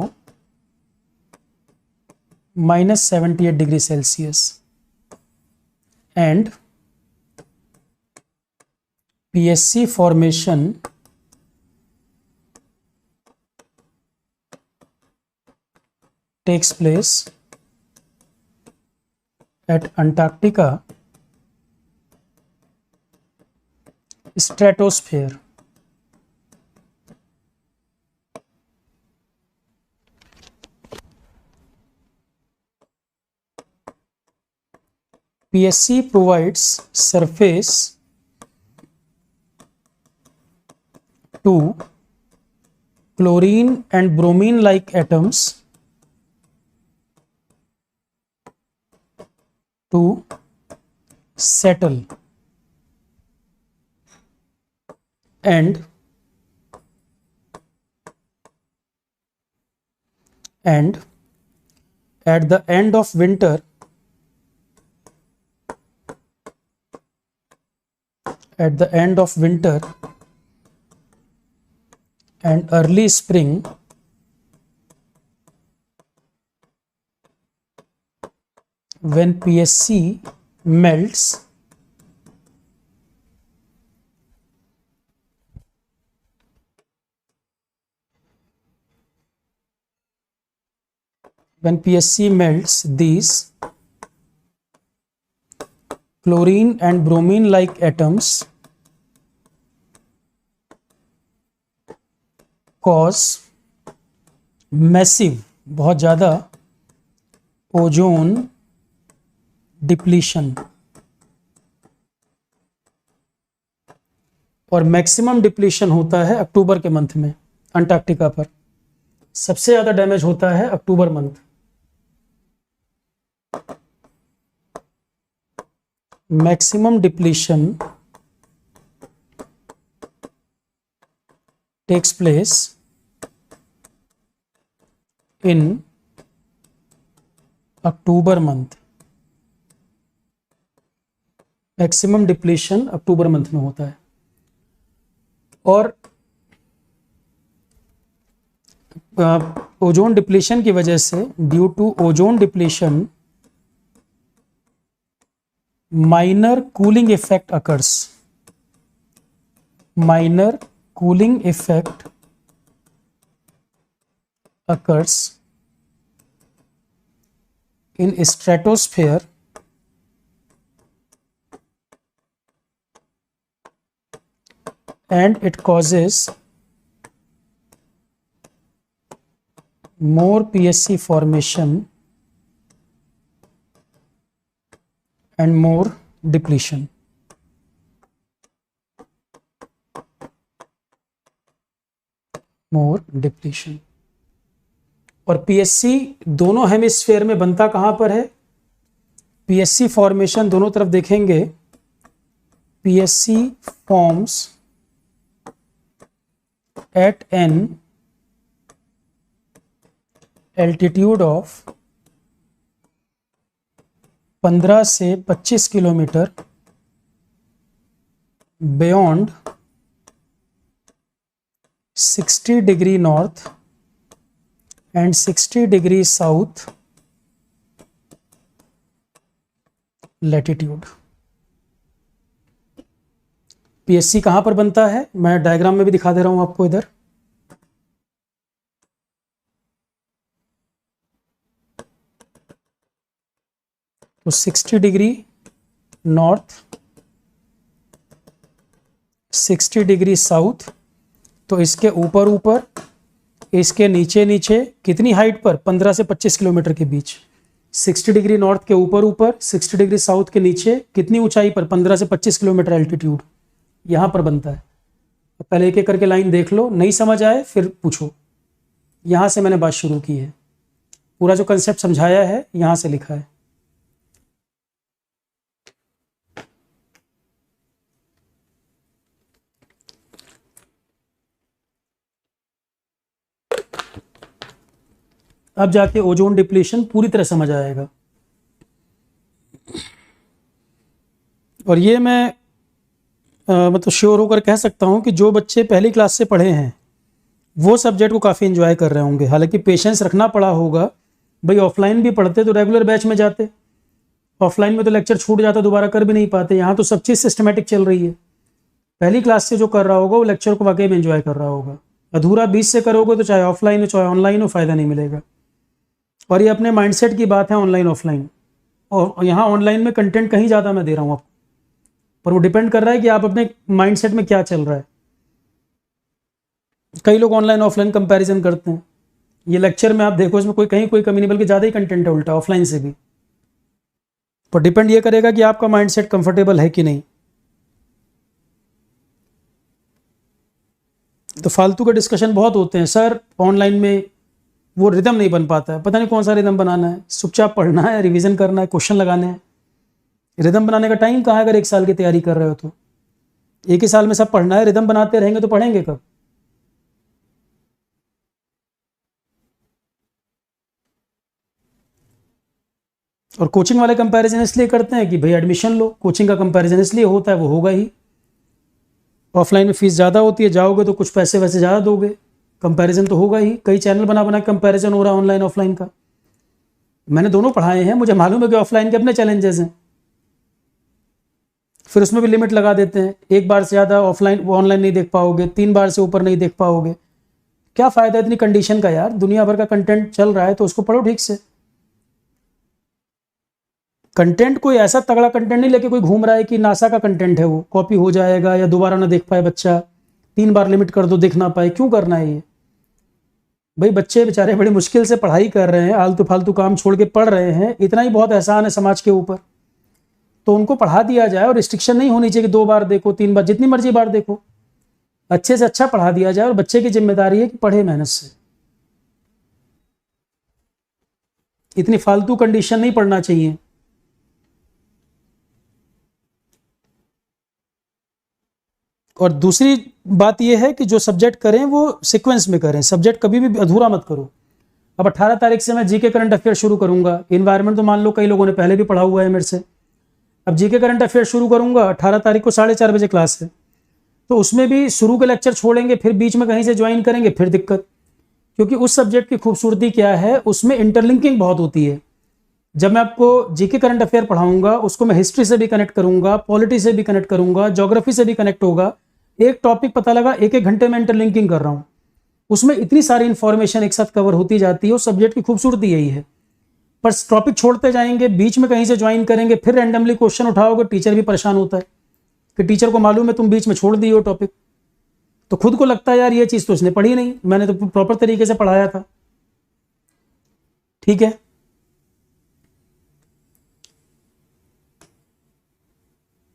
-78 degrees Celsius and PSC formation takes place at Antarctica stratosphere. PSC provides surface to chlorine and bromine like atoms to settle and at the end of winter and early spring when PSC melts these chlorine and bromine like atoms cause massive, बहुत ज़्यादा ozone depletion, और maximum depletion होता है अक्टूबर के month में। Antarctica पर सबसे ज़्यादा डैमेज होता है October month. Maximum depletion takes place in October month। Maximum depletion October month में होता है। और ओजोन डिप्लीशन की वजह से, due to ozone depletion, minor cooling effect occurs. Minor cooling effect occurs in stratosphere and it causes more PSC formation and more depletion। More depletion. और PSC दोनों hemisphere में बनता कहां पर है? पीएससी फॉर्मेशन दोनों तरफ देखेंगे, PSC forms at an altitude of 15 से 25 kilometre beyond 60 degree north and 60 degree south latitude. PSC कहां पर बनता है? मैं डायग्राम में भी दिखा दे रहा हूं आपको इधर। तो 60 डिग्री नॉर्थ, 60 डिग्री साउथ, तो इसके ऊपर ऊपर, इसके नीचे नीचे, कितनी हाइट पर? 15 से 25 किलोमीटर के बीच। 60 डिग्री नॉर्थ के ऊपर ऊपर, 60 डिग्री साउथ के नीचे, कितनी ऊंचाई पर? 15 से 25 किलोमीटर एल्टीट्यूड, यहां पर बनता है। पहले एक एक करके लाइन देख लो, नहीं समझ आए फिर पूछो। यहां से मैंने बात शुरू की है, पूरा जो कंसेप्ट समझाया है यहां से लिखा है। अब जाके ओजोन डिप्लीशन पूरी तरह समझ आएगा। और ये मैं मतलब श्योर होकर कह सकता हूँ कि जो बच्चे पहली क्लास से पढ़े हैं वो सब्जेक्ट को काफ़ी एंजॉय कर रहे होंगे। हालांकि पेशेंस रखना पड़ा होगा, भाई ऑफलाइन भी पढ़ते तो रेगुलर बैच में जाते, ऑफलाइन में तो लेक्चर छूट जाता, दोबारा कर भी नहीं पाते। यहाँ तो सब चीज़ सिस्टमेटिक चल रही है। पहली क्लास से जो कर रहा होगा वो लेक्चर को वाकई में एंजॉय कर रहा होगा। अधूरा बीच से करोगे तो चाहे ऑफलाइन हो चाहे ऑनलाइन हो, फ़ायदा नहीं मिलेगा। और ये अपने माइंडसेट की बात है, ऑनलाइन ऑफलाइन। और यहाँ ऑनलाइन में कंटेंट कहीं ज़्यादा मैं दे रहा हूँ आपको, पर वो डिपेंड कर रहा है कि आप अपने माइंडसेट में क्या चल रहा है। कई लोग ऑनलाइन ऑफलाइन कंपैरिजन करते हैं। ये लेक्चर में आप देखो, इसमें कोई कहीं कोई कमी नहीं, बल्कि ज़्यादा ही कंटेंट है उल्टा ऑफलाइन से भी। पर डिपेंड ये करेगा कि आपका माइंडसेट कंफर्टेबल है कि नहीं। तो फालतू के डिस्कशन बहुत होते हैं सर ऑनलाइन में, वो रिदम नहीं बन पाता है, पता नहीं कौन सा रिदम बनाना है, चुपचाप पढ़ना है, रिवीजन करना है, क्वेश्चन लगाने हैं। रिदम बनाने का टाइम कहाँ है अगर 1 साल की तैयारी कर रहे हो तो? 1 ही साल में सब पढ़ना है, रिदम बनाते रहेंगे तो पढ़ेंगे कब? और कोचिंग वाले कंपैरिजन इसलिए करते हैं कि भाई एडमिशन लो, कोचिंग का कंपैरिजन इसलिए होता है, वो होगा ही। ऑफलाइन में फीस ज़्यादा होती है, जाओगे तो कुछ पैसे वैसे ज़्यादा दोगे, कंपैरिजन तो होगा ही। कई चैनल बना बना कंपैरिजन हो रहा है ऑनलाइन ऑफलाइन का। मैंने दोनों पढ़ाए हैं, मुझे मालूम है कि ऑफलाइन के अपने चैलेंजेस हैं। फिर उसमें भी लिमिट लगा देते हैं, 1 बार से ज़्यादा ऑफलाइन ऑनलाइन नहीं देख पाओगे, 3 बार से ऊपर नहीं देख पाओगे। क्या फ़ायदा इतनी कंडीशन का यार? दुनिया भर का कंटेंट चल रहा है तो उसको पढ़ो ठीक से। कंटेंट कोई ऐसा तगड़ा कंटेंट नहीं लेके कोई घूम रहा है कि नासा का कंटेंट है, वो कॉपी हो जाएगा या दोबारा ना देख पाए बच्चा, 3 बार लिमिट कर दो देख ना पाए, क्यों करना है ये? भाई बच्चे बेचारे बड़ी मुश्किल से पढ़ाई कर रहे हैं, आलतू फालतू काम छोड़ के पढ़ रहे हैं, इतना ही बहुत एहसान है समाज के ऊपर। तो उनको पढ़ा दिया जाए और रिस्ट्रिक्शन नहीं होनी चाहिए कि 2 बार देखो, 3 बार, जितनी मर्जी बार देखो, अच्छे से अच्छा पढ़ा दिया जाए। और बच्चे की जिम्मेदारी है कि पढ़े मेहनत से, इतनी फालतू कंडीशन नहीं पढ़ना चाहिए। और दूसरी बात यह है कि जो सब्जेक्ट करें वो सीक्वेंस में करें, सब्जेक्ट कभी भी अधूरा मत करो। अब 18 तारीख से मैं जीके करंट अफेयर शुरू करूंगा, इन्वायरमेंट तो मान लो कई लोगों ने पहले भी पढ़ा हुआ है मेरे से। अब जीके करंट अफेयर शुरू करूंगा, 18 तारीख को 4:30 बजे क्लास है, तो उसमें भी शुरू के लेक्चर छोड़ेंगे, फिर बीच में कहीं से ज्वाइन करेंगे, फिर दिक्कत। क्योंकि उस सब्जेक्ट की खूबसूरती क्या है, उसमें इंटरलिंकिंग बहुत होती है। जब मैं आपको जीके करंट अफेयर पढ़ाऊंगा, उसको मैं हिस्ट्री से भी कनेक्ट करूंगा, पॉलिटी से भी कनेक्ट करूंगा, ज्योग्राफी से भी कनेक्ट होगा। एक टॉपिक पता लगा 1-1 घंटे में इंटरलिंकिंग कर रहा हूं, उसमें इतनी सारी इंफॉर्मेशन एक साथ कवर होती जाती है। उस सब्जेक्ट की खूबसूरती यही है। पर टॉपिक छोड़ते जाएंगे, बीच में कहीं से ज्वाइन करेंगे, फिर रैंडमली क्वेश्चन उठाओगे, टीचर भी परेशान होता है कि टीचर को मालूम है तुम बीच में छोड़ दिए हो टॉपिक, तो खुद को लगता है यार ये चीज़ तो इसने पढ़ी नहीं, मैंने तो प्रॉपर तरीके से पढ़ाया था। ठीक है,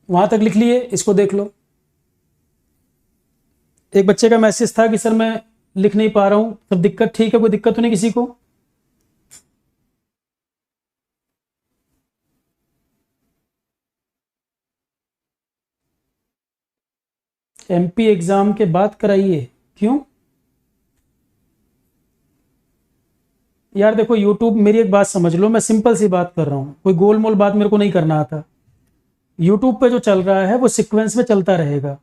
वहां तक लिख लिए, इसको देख लो। एक बच्चे का मैसेज था कि सर मैं लिख नहीं पा रहा हूं, सब दिक्कत ठीक है, कोई दिक्कत तो नहीं किसी को? एमपी एग्जाम के बाद कराइए, क्यों? यार देखो यूट्यूब, मेरी एक बात समझ लो, मैं सिंपल सी बात कर रहा हूँ, कोई गोल मोल बात मेरे को नहीं करना आता। यूट्यूब पे जो चल रहा है वो सीक्वेंस में चलता रहेगा।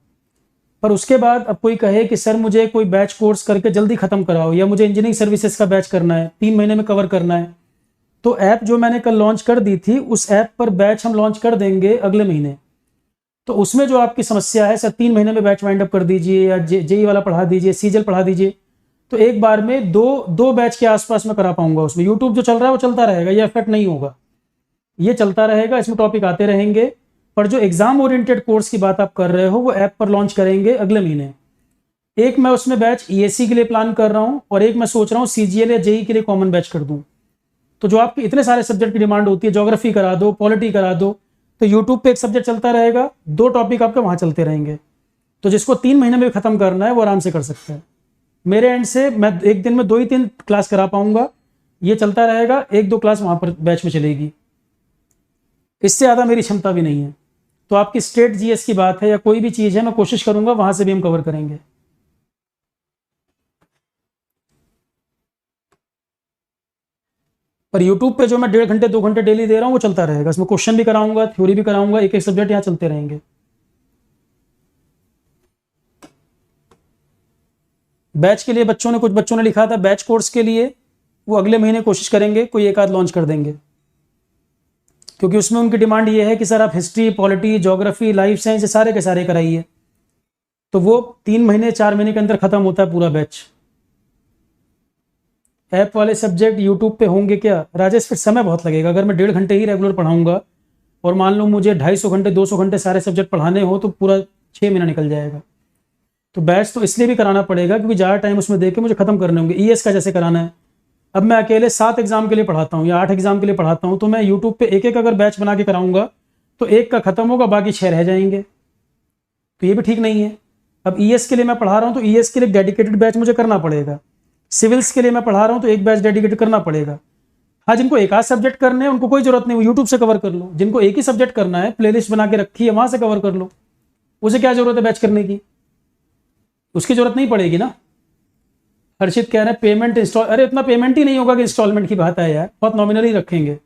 पर उसके बाद अब कोई कहे कि सर मुझे कोई बैच कोर्स करके जल्दी खत्म कराओ, या मुझे इंजीनियरिंग सर्विसेज का बैच करना है, 3 महीने में कवर करना है, तो ऐप जो मैंने कल लॉन्च कर दी थी, उस ऐप पर बैच हम लॉन्च कर देंगे अगले महीने। तो उसमें जो आपकी समस्या है, सर 3 महीने में बैच वाइंड अप कर दीजिए, या जेई वाला पढ़ा दीजिए, सीजल पढ़ा दीजिए, तो एक बार में दो दो बैच के आसपास में करा पाऊंगा। उसमें यूट्यूब जो चल रहा है वो चलता रहेगा, ये इफेक्ट नहीं होगा, ये चलता रहेगा, इसमें टॉपिक आते रहेंगे। पर जो एग्जाम ओरिएंटेड कोर्स की बात आप कर रहे हो, वो ऐप पर लॉन्च करेंगे अगले महीने। एक मैं उसमें बैच ईएससी के लिए प्लान कर रहा हूं, और एक मैं सोच रहा हूं सीजीएल या जेई के लिए कॉमन बैच कर दूं। तो जो आपके इतने सारे सब्जेक्ट की डिमांड होती है, ज्योग्राफी करा दो, पॉलिटी करा दो, तो यूट्यूब पे एक सब्जेक्ट चलता रहेगा, 2 टॉपिक आपके वहां चलते रहेंगे। तो जिसको 3 महीने में खत्म करना है वो आराम से कर सकता है। मेरे एंड से मैं एक दिन में 2 ही 3 क्लास करा पाऊंगा, ये चलता रहेगा, 1-2 क्लास वहां पर बैच में चलेगी, इससे ज़्यादा मेरी क्षमता भी नहीं है। तो आपकी स्टेट जीएस की बात है या कोई भी चीज़ है, मैं कोशिश करूंगा वहां से भी हम कवर करेंगे। पर यूट्यूब पे जो मैं 1.5 घंटे 2 घंटे डेली दे रहा हूँ वो चलता रहेगा, इसमें क्वेश्चन भी कराऊंगा, थ्योरी भी कराऊंगा, एक एक सब्जेक्ट यहाँ चलते रहेंगे। बैच के लिए बच्चों ने, कुछ बच्चों ने लिखा था बैच कोर्स के लिए, वो अगले महीने कोशिश करेंगे कोई एक आध लॉन्च कर देंगे, क्योंकि उसमें उनकी डिमांड ये है कि सर आप history, polity, geography, life science, ये सारे के सारे कराइए। तो वो 3 महीने 4 महीने के अंदर खत्म होता है पूरा बैच। ऐप वाले सब्जेक्ट यूट्यूब पे होंगे क्या राजेश? फिर समय बहुत लगेगा। अगर मैं 1.5 घंटे ही रेगुलर पढ़ाऊंगा, और मान लो मुझे 250 घंटे 200 घंटे सारे सब्जेक्ट पढ़ाने हो, तो पूरा 6 महीना निकल जाएगा। तो बैच तो इसलिए भी कराना पड़ेगा क्योंकि ज़्यादा टाइम उसमें दे के मुझे खत्म करने होंगे। ईएस का जैसे कराना है, अब मैं अकेले 7 एग्जाम के लिए पढ़ाता हूँ या 8 एग्जाम के लिए पढ़ाता हूँ, तो मैं यूट्यूब पे एक एक अगर बैच बना के कराऊंगा तो एक का खत्म होगा, बाकी 6 रह जाएंगे, तो ये भी ठीक नहीं है। अब ईएस के लिए मैं पढ़ा रहा हूँ तो ईएस के लिए डेडिकेटेड बैच मुझे करना पड़ेगा, सिविल्स के लिए मैं पढ़ा रहा हूँ तो एक बैच डेडिकेट करना पड़ेगा। हाँ, जिनको एक आध सब्जेक्ट करने हैं उनको कोई जरूरत नहीं, वो यूट्यूब से कवर कर लो। जिनको एक ही सब्जेक्ट करना है, प्लेलिस्ट बना के रखी है, वहां से कवर कर लो, उसे क्या जरूरत है बैच करने की, उसकी जरूरत नहीं पड़ेगी ना। हर्षित कह रहे हैं पेमेंट इंस्टॉल, अरे इतना पेमेंट ही नहीं होगा कि इंस्टॉलमेंट की बात है यार, बहुत नॉमिनल ही रखेंगे।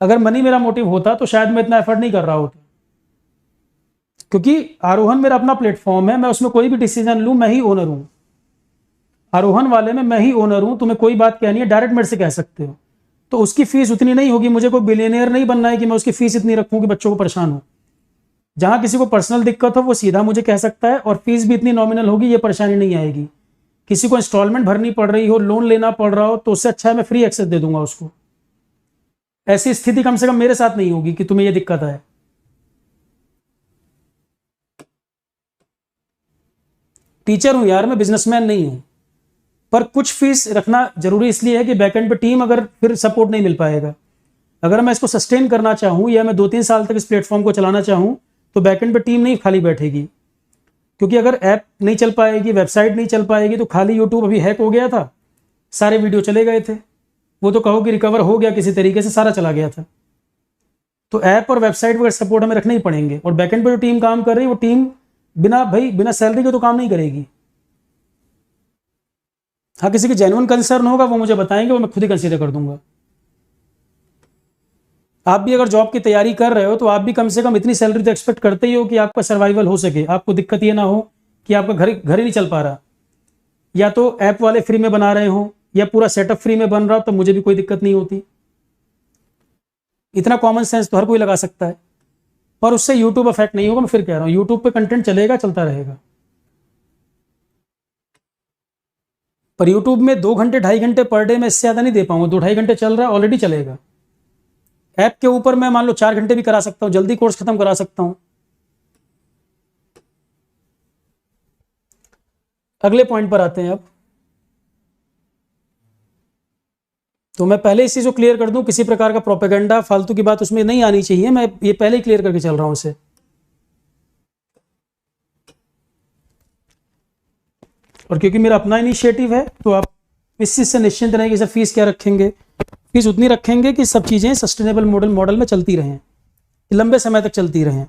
अगर मनी मेरा मोटिव होता तो शायद मैं इतना एफर्ट नहीं कर रहा होता, क्योंकि आरोहन मेरा अपना प्लेटफॉर्म है, मैं उसमें कोई भी डिसीजन लूं मैं ही ओनर हूं। आरोहन वाले में मैं ही ओनर हूं, तुम्हें कोई बात कहनी है डायरेक्ट मेरे से कह सकते हो। तो उसकी फीस उतनी नहीं होगी, मुझे कोई बिलियनियर नहीं बनना है कि मैं उसकी फीस इतनी रखूं कि बच्चों को परेशान हो। जहां किसी को पर्सनल दिक्कत हो वो सीधा मुझे कह सकता है, और फीस भी इतनी नॉमिनल होगी, ये परेशानी नहीं आएगी। किसी को इंस्टॉलमेंट भरनी पड़ रही हो, लोन लेना पड़ रहा हो, तो उससे अच्छा है मैं फ्री एक्सेस दे दूंगा उसको। ऐसी स्थिति कम से कम मेरे साथ नहीं होगी कि तुम्हें ये दिक्कत है। टीचर हूं यार मैं, बिजनेसमैन नहीं हूं, पर कुछ फीस रखना जरूरी इसलिए है कि बैकएंड पे टीम अगर फिर सपोर्ट नहीं मिल पाएगा। अगर मैं इसको सस्टेन करना चाहूं या मैं 2-3 साल तक इस प्लेटफॉर्म को चलाना चाहूं तो बैकएंड पे टीम नहीं खाली बैठेगी, क्योंकि अगर ऐप नहीं चल पाएगी, वेबसाइट नहीं चल पाएगी, तो खाली यूट्यूब अभी हैक हो गया था, सारे वीडियो चले गए थे, वो तो कहो कि रिकवर हो गया किसी तरीके से, सारा चला गया था। तो ऐप और वेबसाइट वगैरह सपोर्ट हमें रखने ही पड़ेंगे, और बैकएंड पे जो टीम काम कर रही है वो टीम बिना सैलरी के तो काम नहीं करेगी। हाँ, किसी की जेन्युइन कंसर्न होगा वो मुझे बताएंगे, वो मैं खुद ही कंसीडर कर दूंगा। आप भी अगर जॉब की तैयारी कर रहे हो तो आप भी कम से कम इतनी सैलरी तो एक्सपेक्ट करते ही हो कि आपका सर्वाइवल हो सके, आपको दिक्कत ये ना हो कि आपका घर ही नहीं चल पा रहा, या तो ऐप वाले फ्री में बना रहे हो या पूरा सेटअप फ्री में बन रहा हो, तो मुझे भी कोई दिक्कत नहीं होती। इतना कॉमन सेंस तो हर कोई लगा सकता है, पर उससे यूट्यूब अफेक्ट नहीं होगा। मैं फिर कह रहा हूं यूट्यूब पे कंटेंट चलेगा, चलता रहेगा, पर यूट्यूब में 2 घंटे 2.5 घंटे पर डे में इससे ज्यादा नहीं दे पाऊंगा। 2-2.5 घंटे चल रहा है, ऑलरेडी चलेगा। ऐप के ऊपर मैं मान लो 4 घंटे भी करा सकता हूं, जल्दी कोर्स खत्म करा सकता हूं। अगले पॉइंट पर आते हैं अब। तो मैं पहले इस चीज को क्लियर कर दूं, किसी प्रकार का प्रोपेगेंडा फालतू की बात उसमें नहीं आनी चाहिए, मैं ये पहले ही क्लियर करके चल रहा हूं इसे। और क्योंकि मेरा अपना इनिशिएटिव है तो आप इस चीज से निश्चिंत रहें कि सर फीस क्या रखेंगे। फीस उतनी रखेंगे कि सब चीजें सस्टेनेबल मॉडल में चलती रहें, लंबे समय तक चलती रहें,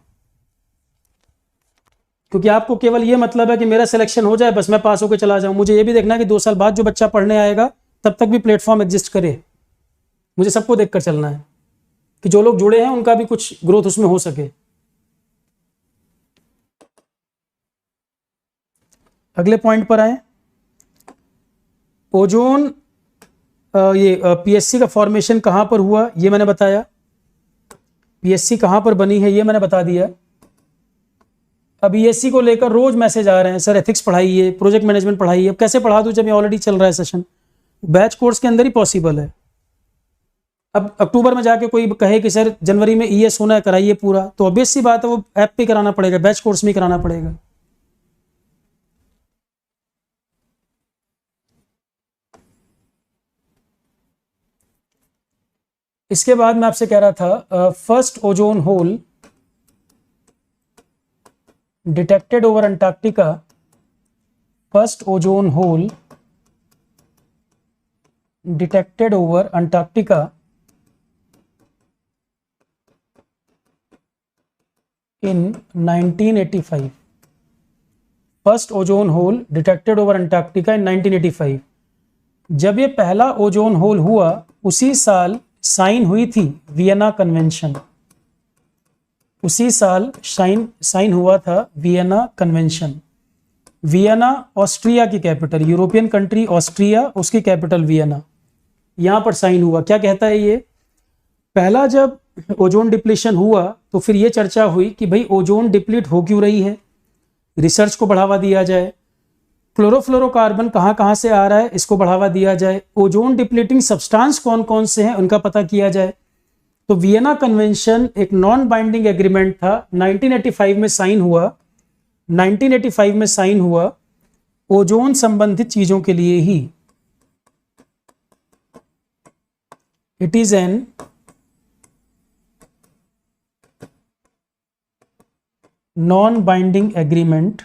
क्योंकि आपको केवल ये मतलब है कि मेरा सिलेक्शन हो जाए, बस मैं पास होकर चला जाऊं। मुझे ये भी देखना है कि 2 साल बाद जो बच्चा पढ़ने आएगा तब तक भी प्लेटफॉर्म एग्जिस्ट करे। मुझे सबको देखकर चलना है कि जो लोग जुड़े हैं उनका भी कुछ ग्रोथ उसमें हो सके। अगले पॉइंट पर आए। ओजोन ये पीएससी का फॉर्मेशन कहां पर हुआ ये मैंने बताया, पीएससी कहां पर बनी है ये मैंने बता दिया। अब ईएससी को लेकर रोज मैसेज आ रहे हैं, सर एथिक्स पढ़ाइए, प्रोजेक्ट मैनेजमेंट पढ़ाइए। अब कैसे पढ़ा दूं जब ये ऑलरेडी चल रहा है सेशन, बैच कोर्स के अंदर ही पॉसिबल है। अब अक्टूबर में जाके कोई कहे कि सर जनवरी में ईएस होना है, कराइए पूरा, तो ऑब्वियस सी बात है वो ऐप पे कराना पड़ेगा, बैच कोर्स में कराना पड़ेगा। इसके बाद मैं आपसे कह रहा था first ozone hole detected over Antarctica, first ozone hole detected over Antarctica in 1985, first ozone hole detected over Antarctica in 1985। जब ये पहला ओजोन होल हुआ उसी साल साइन हुई थी वियना कन्वेंशन, उसी साल साइन हुआ था वियना कन्वेंशन। वियना ऑस्ट्रिया की कैपिटल, यूरोपियन कंट्री ऑस्ट्रिया, उसकी कैपिटल वियना, यहां पर साइन हुआ। क्या कहता है ये, पहला जब ओजोन डिप्लीशन हुआ तो फिर ये चर्चा हुई कि भाई ओजोन डिप्लीट हो क्यों रही है, रिसर्च को बढ़ावा दिया जाए, क्लोरोफ्लोरोकार्बन कहाँ कहाँ से आ रहा है इसको बढ़ावा दिया जाए, ओजोन डिप्लीटिंग सब्सटेंस कौन कौन से हैं उनका पता किया जाए। तो वियना कन्वेंशन एक नॉन बाइंडिंग एग्रीमेंट था, 1985 में साइन हुआ, 1985 में साइन हुआ ओजोन संबंधित चीजों के लिए ही। It is an non-binding agreement.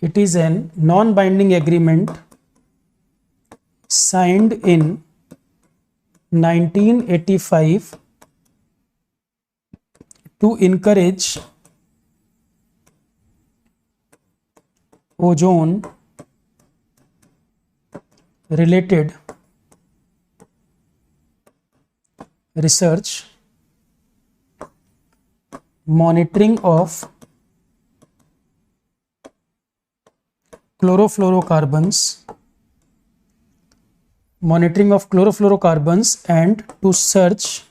It is an non-binding agreement signed in 1985 to encourage ozone related research, monitoring of chlorofluorocarbons, and to search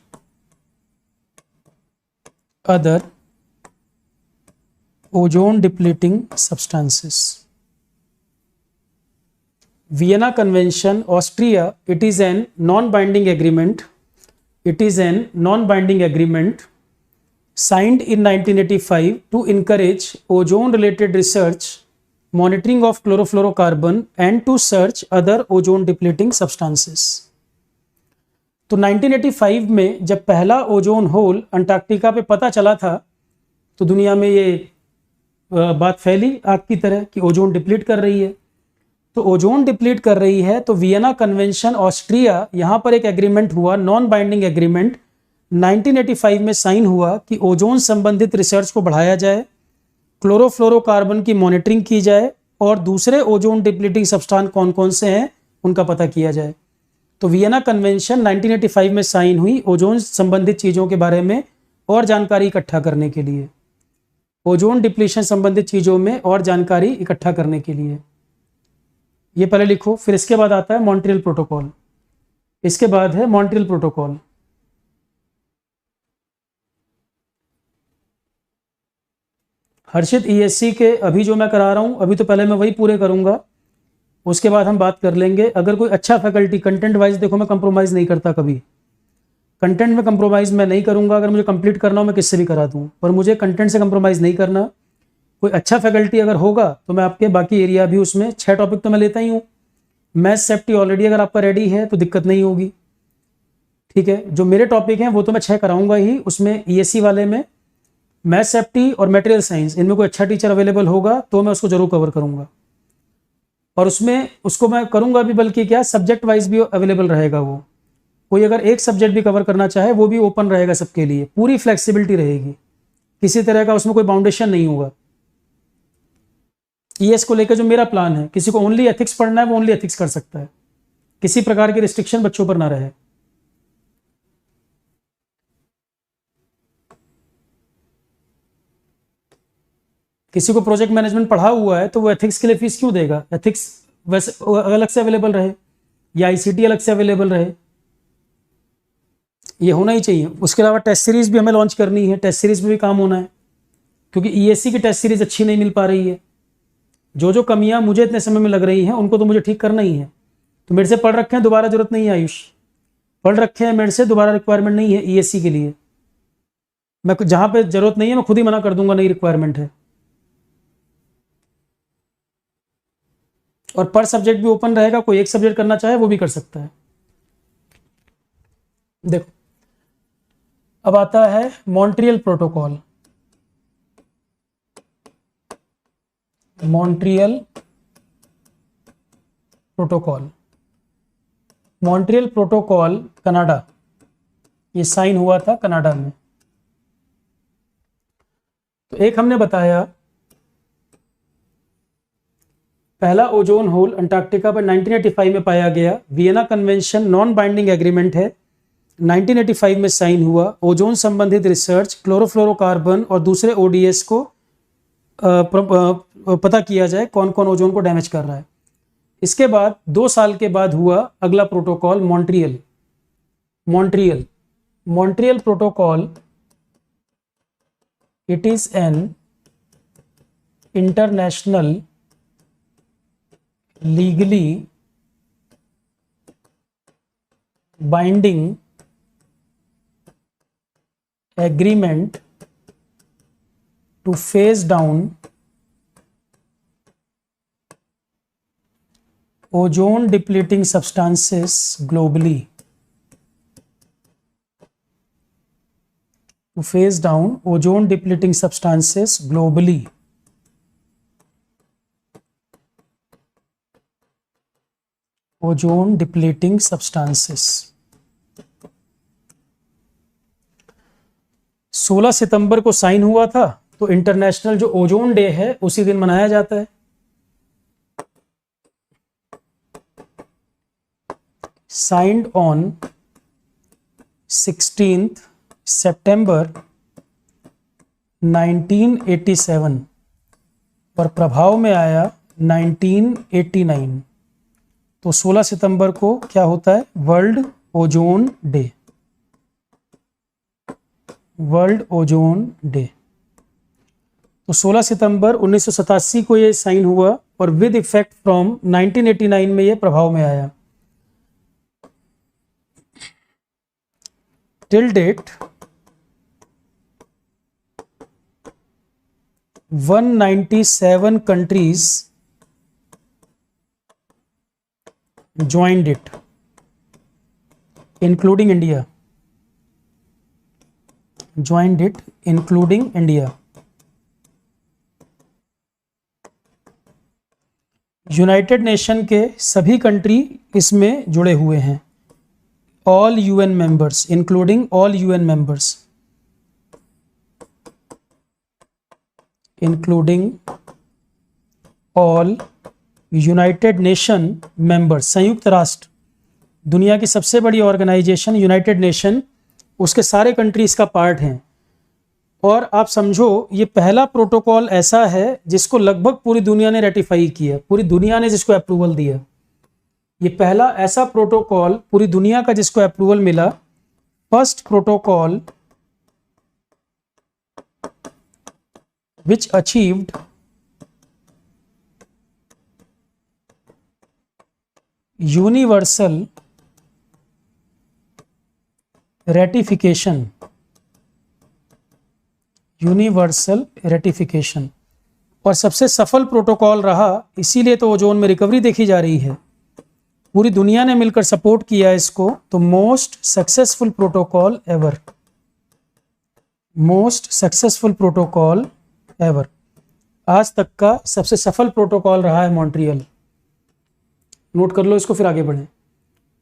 other ozone depleting substances. Vienna Convention, Austria. It is an non-binding agreement. It is an non-binding agreement signed in 1985 to encourage ozone-related research, monitoring of chlorofluorocarbon, and to search other ozone-depleting substances. तो 1985 में जब पहला ozone hole Antarctica पे पता चला था, तो दुनिया में ये बात फैली आग की तरह कि ओजोन डिप्लीट कर रही है। तो ओजोन डिप्लीट कर रही है तो वियना कन्वेंशन, ऑस्ट्रिया, यहाँ पर एक एग्रीमेंट हुआ, नॉन बाइंडिंग एग्रीमेंट 1985 में साइन हुआ कि ओजोन संबंधित रिसर्च को बढ़ाया जाए, क्लोरोफ्लोरोकार्बन की मॉनिटरिंग की जाए और दूसरे ओजोन डिप्लीटिंग सब्सटेंस कौन कौन से हैं उनका पता किया जाए। तो वियना कन्वेंशन 1985 में साइन हुई ओजोन संबंधित चीज़ों के बारे में और जानकारी इकट्ठा करने के लिए, ओजोन डिप्लीशन संबंधित चीज़ों में और जानकारी इकट्ठा करने के लिए। ये पहले लिखो, फिर इसके बाद आता है मॉन्ट्रियल प्रोटोकॉल। इसके बाद है मॉन्ट्रियल प्रोटोकॉल। हर्षित ईएससी के अभी जो मैं करा रहा हूं, अभी तो पहले मैं वही पूरे करूंगा, उसके बाद हम बात कर लेंगे। अगर कोई अच्छा फैकल्टी, कंटेंट वाइज देखो मैं कंप्रोमाइज़ नहीं करता कभी, कंटेंट में कंप्रोमाइज़ मैं नहीं करूंगा। अगर मुझे कंप्लीट करना हो मैं किससे भी करा दूं, पर मुझे कंटेंट से कंप्रोमाइज़ नहीं करना। कोई अच्छा फैकल्टी अगर होगा तो मैं आपके बाकी एरिया भी, उसमें 6 टॉपिक तो मैं लेता ही हूँ। मैथ सेफ्टी ऑलरेडी अगर आपका रेडी है तो दिक्कत नहीं होगी, ठीक है। जो मेरे टॉपिक हैं वो तो मैं 6 कराऊंगा ही। उसमें ईएससी वाले में मैथ सेफ्टी और मटेरियल साइंस, इनमें कोई अच्छा टीचर अवेलेबल होगा तो मैं उसको जरूर कवर करूंगा, और उसमें उसको मैं करूंगा भी, बल्कि क्या सब्जेक्ट वाइज भी अवेलेबल रहेगा। वो कोई अगर एक सब्जेक्ट भी कवर करना चाहे वो भी ओपन रहेगा सबके लिए, पूरी फ्लेक्सिबिलिटी रहेगी, किसी तरह का उसमें कोई बाउंडेशन नहीं होगा। ईएस को लेकर जो मेरा प्लान है, किसी को ओनली एथिक्स पढ़ना है वो ओनली एथिक्स कर सकता है, किसी प्रकार की रिस्ट्रिक्शन बच्चों पर ना रहे। किसी को प्रोजेक्ट मैनेजमेंट पढ़ा हुआ है तो वो एथिक्स के लिए फीस क्यों देगा? एथिक्स वैसे अलग से अवेलेबल रहे या आईसीटी अलग से अवेलेबल रहे, ये होना ही चाहिए। उसके अलावा टेस्ट सीरीज भी हमें लॉन्च करनी है, टेस्ट सीरीज में भी काम होना है, क्योंकि ईएससी की टेस्ट सीरीज अच्छी नहीं मिल पा रही है। जो जो कमियां मुझे इतने समय में लग रही हैं उनको तो मुझे ठीक करना ही है। तो मेरे से पढ़ रखे हैं, दोबारा जरूरत नहीं है आयुष, पढ़ रखे हैं मेरे से, दोबारा रिक्वायरमेंट नहीं है ईएससी के लिए। मैं जहां पे जरूरत नहीं है मैं खुद ही मना कर दूंगा, नहीं रिक्वायरमेंट है। और पर सब्जेक्ट भी ओपन रहेगा, कोई एक सब्जेक्ट करना चाहे वो भी कर सकता है। देखो अब आता है Montreal protocol. Montreal protocol, Montreal protocol Canada, ये साइन हुआ था कनाडा में। तो एक हमने बताया पहला ओजोन होल अंटार्कटिका पर 1985 में पाया गया। Vienna convention non binding agreement है, 1985 में साइन हुआ। ओजोन संबंधित रिसर्च, क्लोरोफ्लोरोकार्बन और दूसरे ओडीएस को पता किया जाए कौन कौन ओजोन को डैमेज कर रहा है। इसके बाद 2 साल के बाद हुआ अगला protocol Montreal. Montreal protocol, it is an international legally binding agreement to phase down ozone depleting substances globally to phase down ozone depleting substances globally. Ozone depleting substances 16 सितंबर को साइन हुआ था, तो इंटरनेशनल जो ओजोन डे है उसी दिन मनाया जाता है। साइंड ऑन 16th सितंबर 1987 और प्रभाव में आया 1989। तो 16 सितंबर को क्या होता है? World ozone day. World ozone day. तो 16 सितंबर 1987 को ये साइन हुआ और विद इफेक्ट फ्रॉम 1989 में ये प्रभाव में आया। Till date 197 countries joined it, including India. Joined it, including India. United nation के सभी कंट्री इसमें जुड़े हुए हैं। All UN members, including all UN members, including all United nation members. संयुक्त राष्ट्र, दुनिया की सबसे बड़ी ऑर्गेनाइजेशन यूनाइटेड नेशन, उसके सारे कंट्रीज का पार्ट हैं। और आप समझो ये पहला प्रोटोकॉल ऐसा है जिसको लगभग पूरी दुनिया ने रेटिफाई किया, पूरी दुनिया ने जिसको अप्रूवल दिया। ये पहला ऐसा प्रोटोकॉल पूरी दुनिया का जिसको अप्रूवल मिला। First protocol which achieved universal ratification, universal ratification, और सबसे सफल प्रोटोकॉल रहा। इसीलिए तो ओजोन में रिकवरी देखी जा रही है। पूरी दुनिया ने मिलकर सपोर्ट किया इसको। तो most successful protocol ever, most successful protocol ever, आज तक का सबसे सफल प्रोटोकॉल रहा है मॉन्ट्रियल। नोट कर लो इसको, फिर आगे बढ़ें।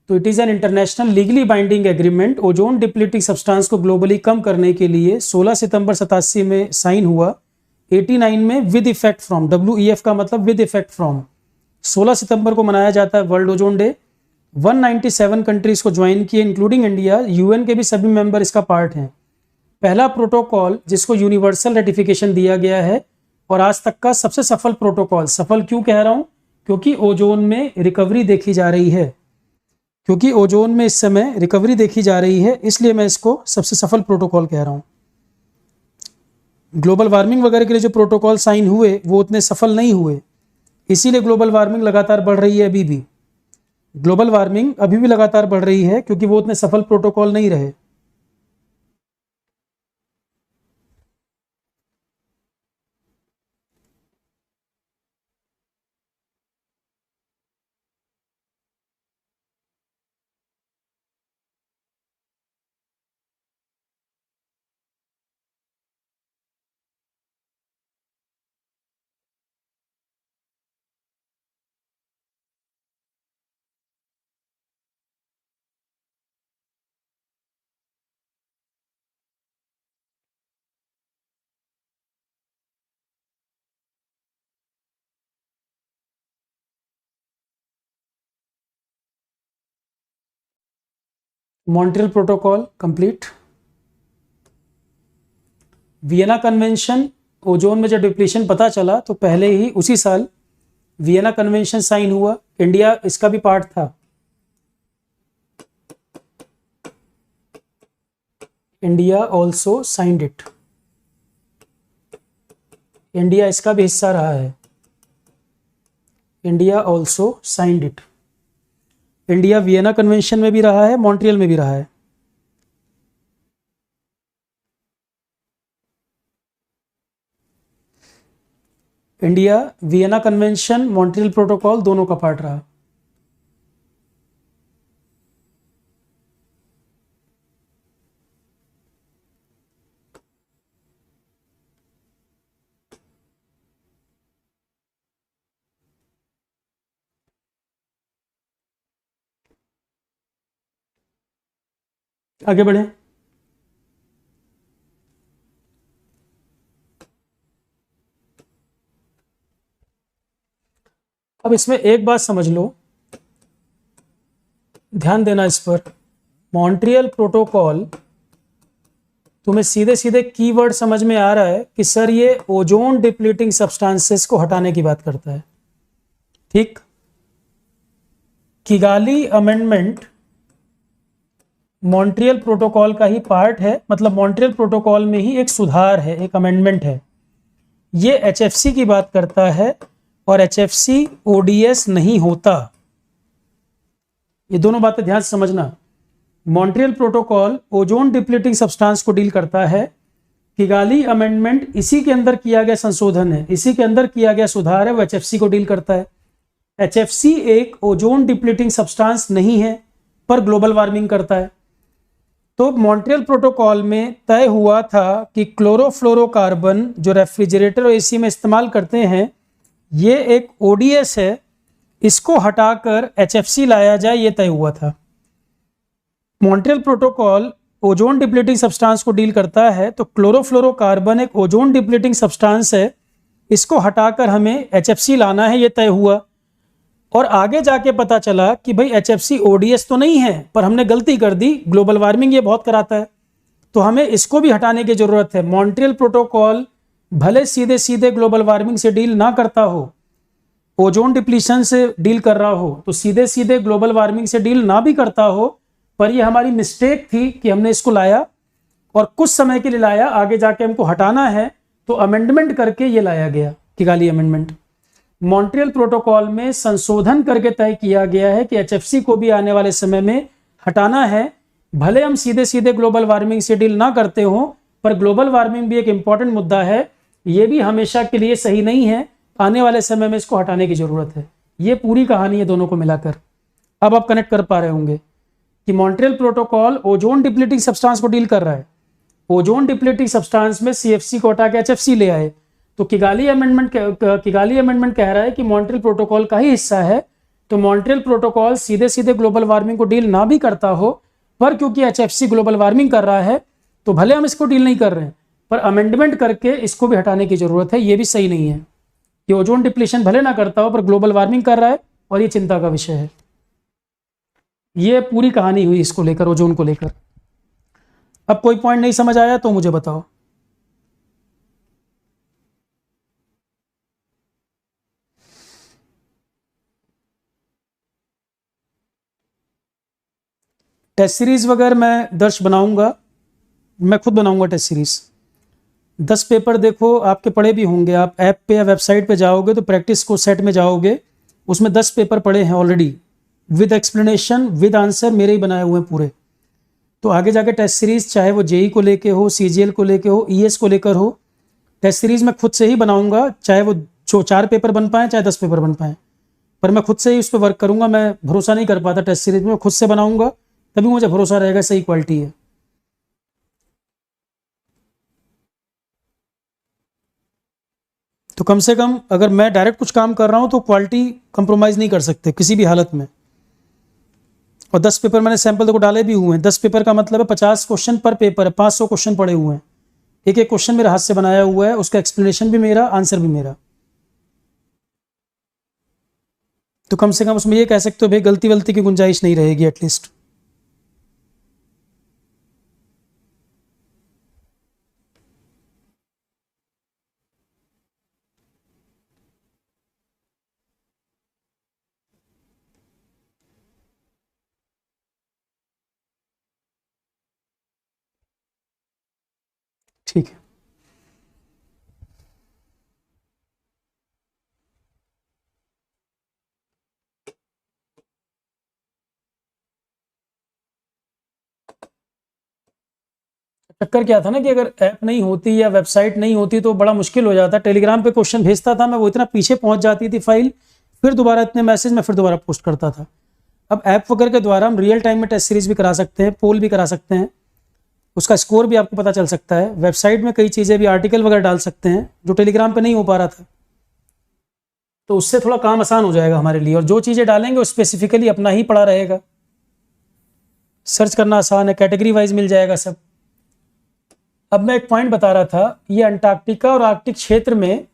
तो it is an international legally binding agreement. Ozone depleting substance को ग्लोबली कम करने के लिए 16 सितंबर 87 में साइन हुआ। 89 में विद इफेक्ट फ्रॉम, WEF का मतलब विद इफेक्ट फ्रॉम, 16 सितंबर को मनाया जाता है वर्ल्ड ओजोन डे। 197 कंट्रीज को ज्वाइन किए, इंक्लूडिंग इंडिया। यूएन के भी सभी मेंबर इसका पार्ट हैं। पहला प्रोटोकॉल जिसको यूनिवर्सल रेटिफिकेशन दिया गया है और आज तक का सबसे सफल प्रोटोकॉल। सफल क्यों कह रहा हूं? क्योंकि ओजोन में रिकवरी देखी जा रही है, क्योंकि ओजोन में इस समय रिकवरी देखी जा रही है, इसलिए मैं इसको सबसे सफल प्रोटोकॉल कह रहा हूं। ग्लोबल वार्मिंग वगैरह के लिए जो प्रोटोकॉल साइन हुए वो उतने सफल नहीं हुए, इसीलिए ग्लोबल वार्मिंग लगातार बढ़ रही है। अभी भी ग्लोबल वार्मिंग अभी भी लगातार बढ़ रही है क्योंकि वो उतने सफल प्रोटोकॉल नहीं रहे। Montreal protocol complete. Vienna convention, ozone में जब डिप्लीशन पता चला तो पहले ही उसी साल वियना कन्वेंशन साइन हुआ। इंडिया इसका भी पार्ट था। India also signed it, India इसका भी हिस्सा रहा है। India also signed it, India Vienna convention में भी रहा है, मॉन्ट्रियल में भी रहा है। India Vienna convention, Montreal protocol दोनों का पार्ट रहा। आगे बढ़े। अब इसमें एक बात समझ लो, ध्यान देना इस पर। मॉन्ट्रियल प्रोटोकॉल, तुम्हें सीधे सीधे कीवर्ड समझ में आ रहा है कि सर ये ओजोन डिप्लीटिंग सब्सटेंसेस को हटाने की बात करता है, ठीक। किगाली अमेंडमेंट मॉन्ट्रियल प्रोटोकॉल का ही पार्ट है, मतलब मॉन्ट्रियल प्रोटोकॉल में ही एक सुधार है, एक अमेंडमेंट है। ये एचएफसी की बात करता है और एचएफसी ओडीएस नहीं होता। ये दोनों बातें ध्यान से समझना। Montreal protocol ozone depleting substance को डील करता है, किगाली अमेंडमेंट इसी के अंदर किया गया संशोधन है, इसी के अंदर किया गया सुधार है, वो एचएफसी को डील करता है। एचएफसी एक ओजोन डिप्लीटिंग सब्सटेंस नहीं है पर ग्लोबल वार्मिंग करता है। तो मॉन्ट्रियल प्रोटोकॉल में तय हुआ था कि क्लोरोफ्लोरोकार्बन जो रेफ्रिजरेटर और एसी में इस्तेमाल करते हैं, ये एक ओडीएस है, इसको हटाकर एचएफसी लाया जाए, ये तय हुआ था। Montreal protocol ozone depleting substance को डील करता है, तो क्लोरोफ्लोरोकार्बन एक ओजोन डिप्लीटिंग सब्सटेंस है, इसको हटाकर हमें एचएफसी लाना है, ये तय हुआ। और आगे जाके पता चला कि भाई एचएफसी ओडीएस तो नहीं है, पर हमने गलती कर दी, ग्लोबल वार्मिंग ये बहुत कराता है, तो हमें इसको भी हटाने की जरूरत है। मॉन्ट्रियल प्रोटोकॉल भले सीधे सीधे ग्लोबल वार्मिंग से डील ना करता हो, ओजोन डिप्लीशन से डील कर रहा हो, तो सीधे सीधे ग्लोबल वार्मिंग से डील ना भी करता हो, पर ये हमारी मिस्टेक थी कि हमने इसको लाया और कुछ समय के लिए लाया, आगे जाके हमको हटाना है, तो अमेंडमेंट करके ये लाया गया, किगाली अमेंडमेंट। मॉन्ट्रियल प्रोटोकॉल में संशोधन करके तय किया गया है कि एचएफसी को भी आने वाले समय में हटाना है। भले हम सीधे सीधे ग्लोबल वार्मिंग से डील ना करते हो, पर ग्लोबल वार्मिंग भी एक इंपॉर्टेंट मुद्दा है, ये भी हमेशा के लिए सही नहीं है, आने वाले समय में इसको हटाने की जरूरत है। ये पूरी कहानी है दोनों को मिलाकर। अब आप कनेक्ट कर पा रहे होंगे कि Montreal protocol ozone depleting substance को डील कर रहा है, ओजोन डिप्लीटिंग सब्सटेंस में सीएफसी को हटा के एचएफसी ले आए, तो किगाली अमेंडमेंट कह रहा है कि मॉन्ट्रियल प्रोटोकॉल का ही हिस्सा है, तो मॉन्ट्रियल प्रोटोकॉल सीधे सीधे ग्लोबल वार्मिंग को डील ना भी करता हो, पर क्योंकि एचएफसी ग्लोबल वार्मिंग कर रहा है, तो भले हम इसको डील नहीं कर रहे हैं, पर अमेंडमेंट करके इसको भी हटाने की जरूरत है। ये भी सही नहीं है कि ओजोन डिप्लीशन भले ना करता हो पर ग्लोबल वार्मिंग कर रहा है, और ये चिंता का विषय है। ये पूरी कहानी हुई इसको लेकर, ओजोन को लेकर। अब कोई पॉइंट नहीं समझ आया तो मुझे बताओ। टेस्ट सीरीज वगैरह मैं दर्श बनाऊंगा, मैं खुद बनाऊंगा टेस्ट सीरीज। 10 पेपर देखो आपके पढ़े भी होंगे, आप ऐप पे या वेबसाइट पे जाओगे तो प्रैक्टिस को सेट में जाओगे, उसमें 10 पेपर पढ़े हैं already, with explanation with answer मेरे ही बनाए हुए हैं पूरे। तो आगे जाके टेस्ट सीरीज चाहे वो जेई को लेके हो, सीजीएल को लेके हो, ईएस को लेकर हो, टेस्ट सीरीज मैं खुद से ही बनाऊंगा, चाहे वो जो 4 पेपर बन पाए चाहे 10 पेपर बन पाए, पर मैं खुद से ही उस पर वर्क करूंगा। मैं भरोसा नहीं कर पाता टेस्ट सीरीज में, खुद से बनाऊंगा तभी मुझे भरोसा रहेगा सही क्वालिटी है। तो कम से कम अगर मैं डायरेक्ट कुछ काम कर रहा हूं तो क्वालिटी कंप्रोमाइज नहीं कर सकते किसी भी हालत में। और 10 पेपर मैंने सैंपल देखो डाले भी हुए हैं। 10 पेपर का मतलब है 50 क्वेश्चन पर पेपर है, 500 क्वेश्चन पड़े हुए हैं, एक एक क्वेश्चन मेरे हाथ से बनाया हुआ है, उसका एक्सप्लेनेशन भी मेरा, आंसर भी मेरा। तो कम से कम उसमें ये कह सकते हो भाई गलती वलती की गुंजाइश नहीं रहेगी एटलीस्ट। ठीक है, चक्कर क्या था ना कि अगर ऐप नहीं होती या वेबसाइट नहीं होती तो बड़ा मुश्किल हो जाता। टेलीग्राम पे क्वेश्चन भेजता था मैं, वो इतना पीछे पहुंच जाती थी फाइल, फिर दोबारा इतने मैसेज मैं फिर दोबारा पोस्ट करता था। अब ऐप वगैरह के द्वारा हम रियल टाइम में टेस्ट सीरीज भी करा सकते हैं, पोल भी करा सकते हैं, उसका स्कोर भी आपको पता चल सकता है। वेबसाइट में कई चीज़ें भी, आर्टिकल वगैरह डाल सकते हैं जो टेलीग्राम पे नहीं हो पा रहा था, तो उससे थोड़ा काम आसान हो जाएगा हमारे लिए। और जो चीज़ें डालेंगे वो स्पेसिफिकली अपना ही पड़ा रहेगा। सर्च करना आसान है, कैटेगरी वाइज मिल जाएगा सब। अब मैं एक पॉइंट बता रहा था, ये अंटार्कटिका और आर्कटिक क्षेत्र में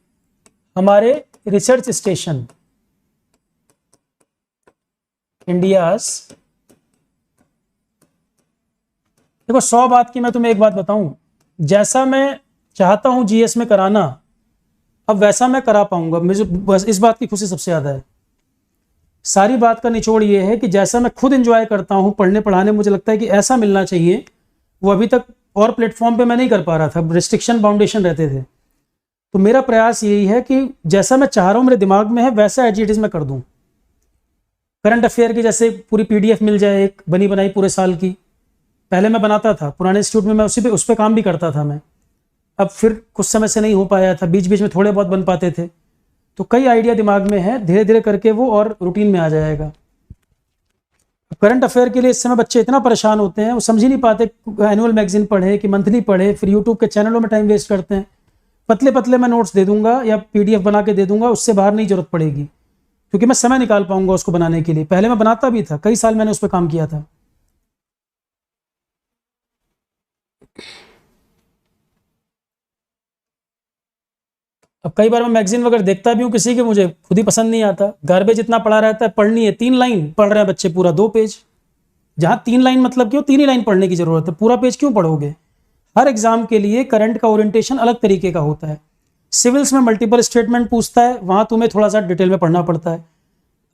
हमारे रिसर्च स्टेशन, इंडियाज, देखो 100 बात की मैं तुम्हें एक बात बताऊं, जैसा मैं चाहता हूं जीएस में कराना, अब वैसा मैं करा पाऊंगा, मुझे बस इस बात की खुशी सबसे ज्यादा है। सारी बात का निचोड़ ये है कि जैसा मैं खुद एंजॉय करता हूं पढ़ने पढ़ाने, मुझे लगता है कि ऐसा मिलना चाहिए, वो अभी तक और प्लेटफॉर्म पे मैं नहीं कर पा रहा था, रिस्ट्रिक्शन बाउंडेशन रहते थे। तो मेरा प्रयास यही है कि जैसा मैं चाह रहा हूं मेरे दिमाग में है वैसा एज इट इज मैं कर दूं। करंट अफेयर की जैसे पूरी पीडीएफ मिल जाए एक बनी बनाई पूरे साल की, पहले मैं बनाता था पुराने इंस्टीट्यूट में, मैं उस पर काम भी करता था मैं। अब फिर कुछ समय से नहीं हो पाया था, बीच बीच में थोड़े बहुत बन पाते थे, तो कई आइडिया दिमाग में है, धीरे धीरे करके वो और रूटीन में आ जाएगा। करंट अफेयर के लिए इस समय बच्चे इतना परेशान होते हैं, वो समझ ही नहीं पाते एनुअल मैगजीन पढ़े कि मंथली पढ़े, फिर यूट्यूब के चैनलों में टाइम वेस्ट करते हैं। पतले पतले मैं नोट्स दे दूंगा या पीडीएफ बना के दे दूंगा, उससे बाहर नहीं जरूरत पड़ेगी, क्योंकि मैं समय निकाल पाऊंगा उसको बनाने के लिए। पहले मैं बनाता भी था, कई साल मैंने उस पर काम किया था। अब कई बार मैं मैगजीन वगैरह देखता भी हूँ किसी के, मुझे खुद ही पसंद नहीं आता, गार्बेज इतना पड़ा रहता है, पढ़नी है 3 लाइन, पढ़ रहे हैं बच्चे पूरा 2 पेज। जहाँ 3 लाइन मतलब क्यों 3 ही लाइन पढ़ने की जरूरत है, पूरा पेज क्यों पढ़ोगे? हर एग्जाम के लिए करंट का ओरिएंटेशन अलग तरीके का होता है। सिविल्स में मल्टीपल स्टेटमेंट पूछता है, वहां तुम्हें थोड़ा सा डिटेल में पढ़ना पड़ता है।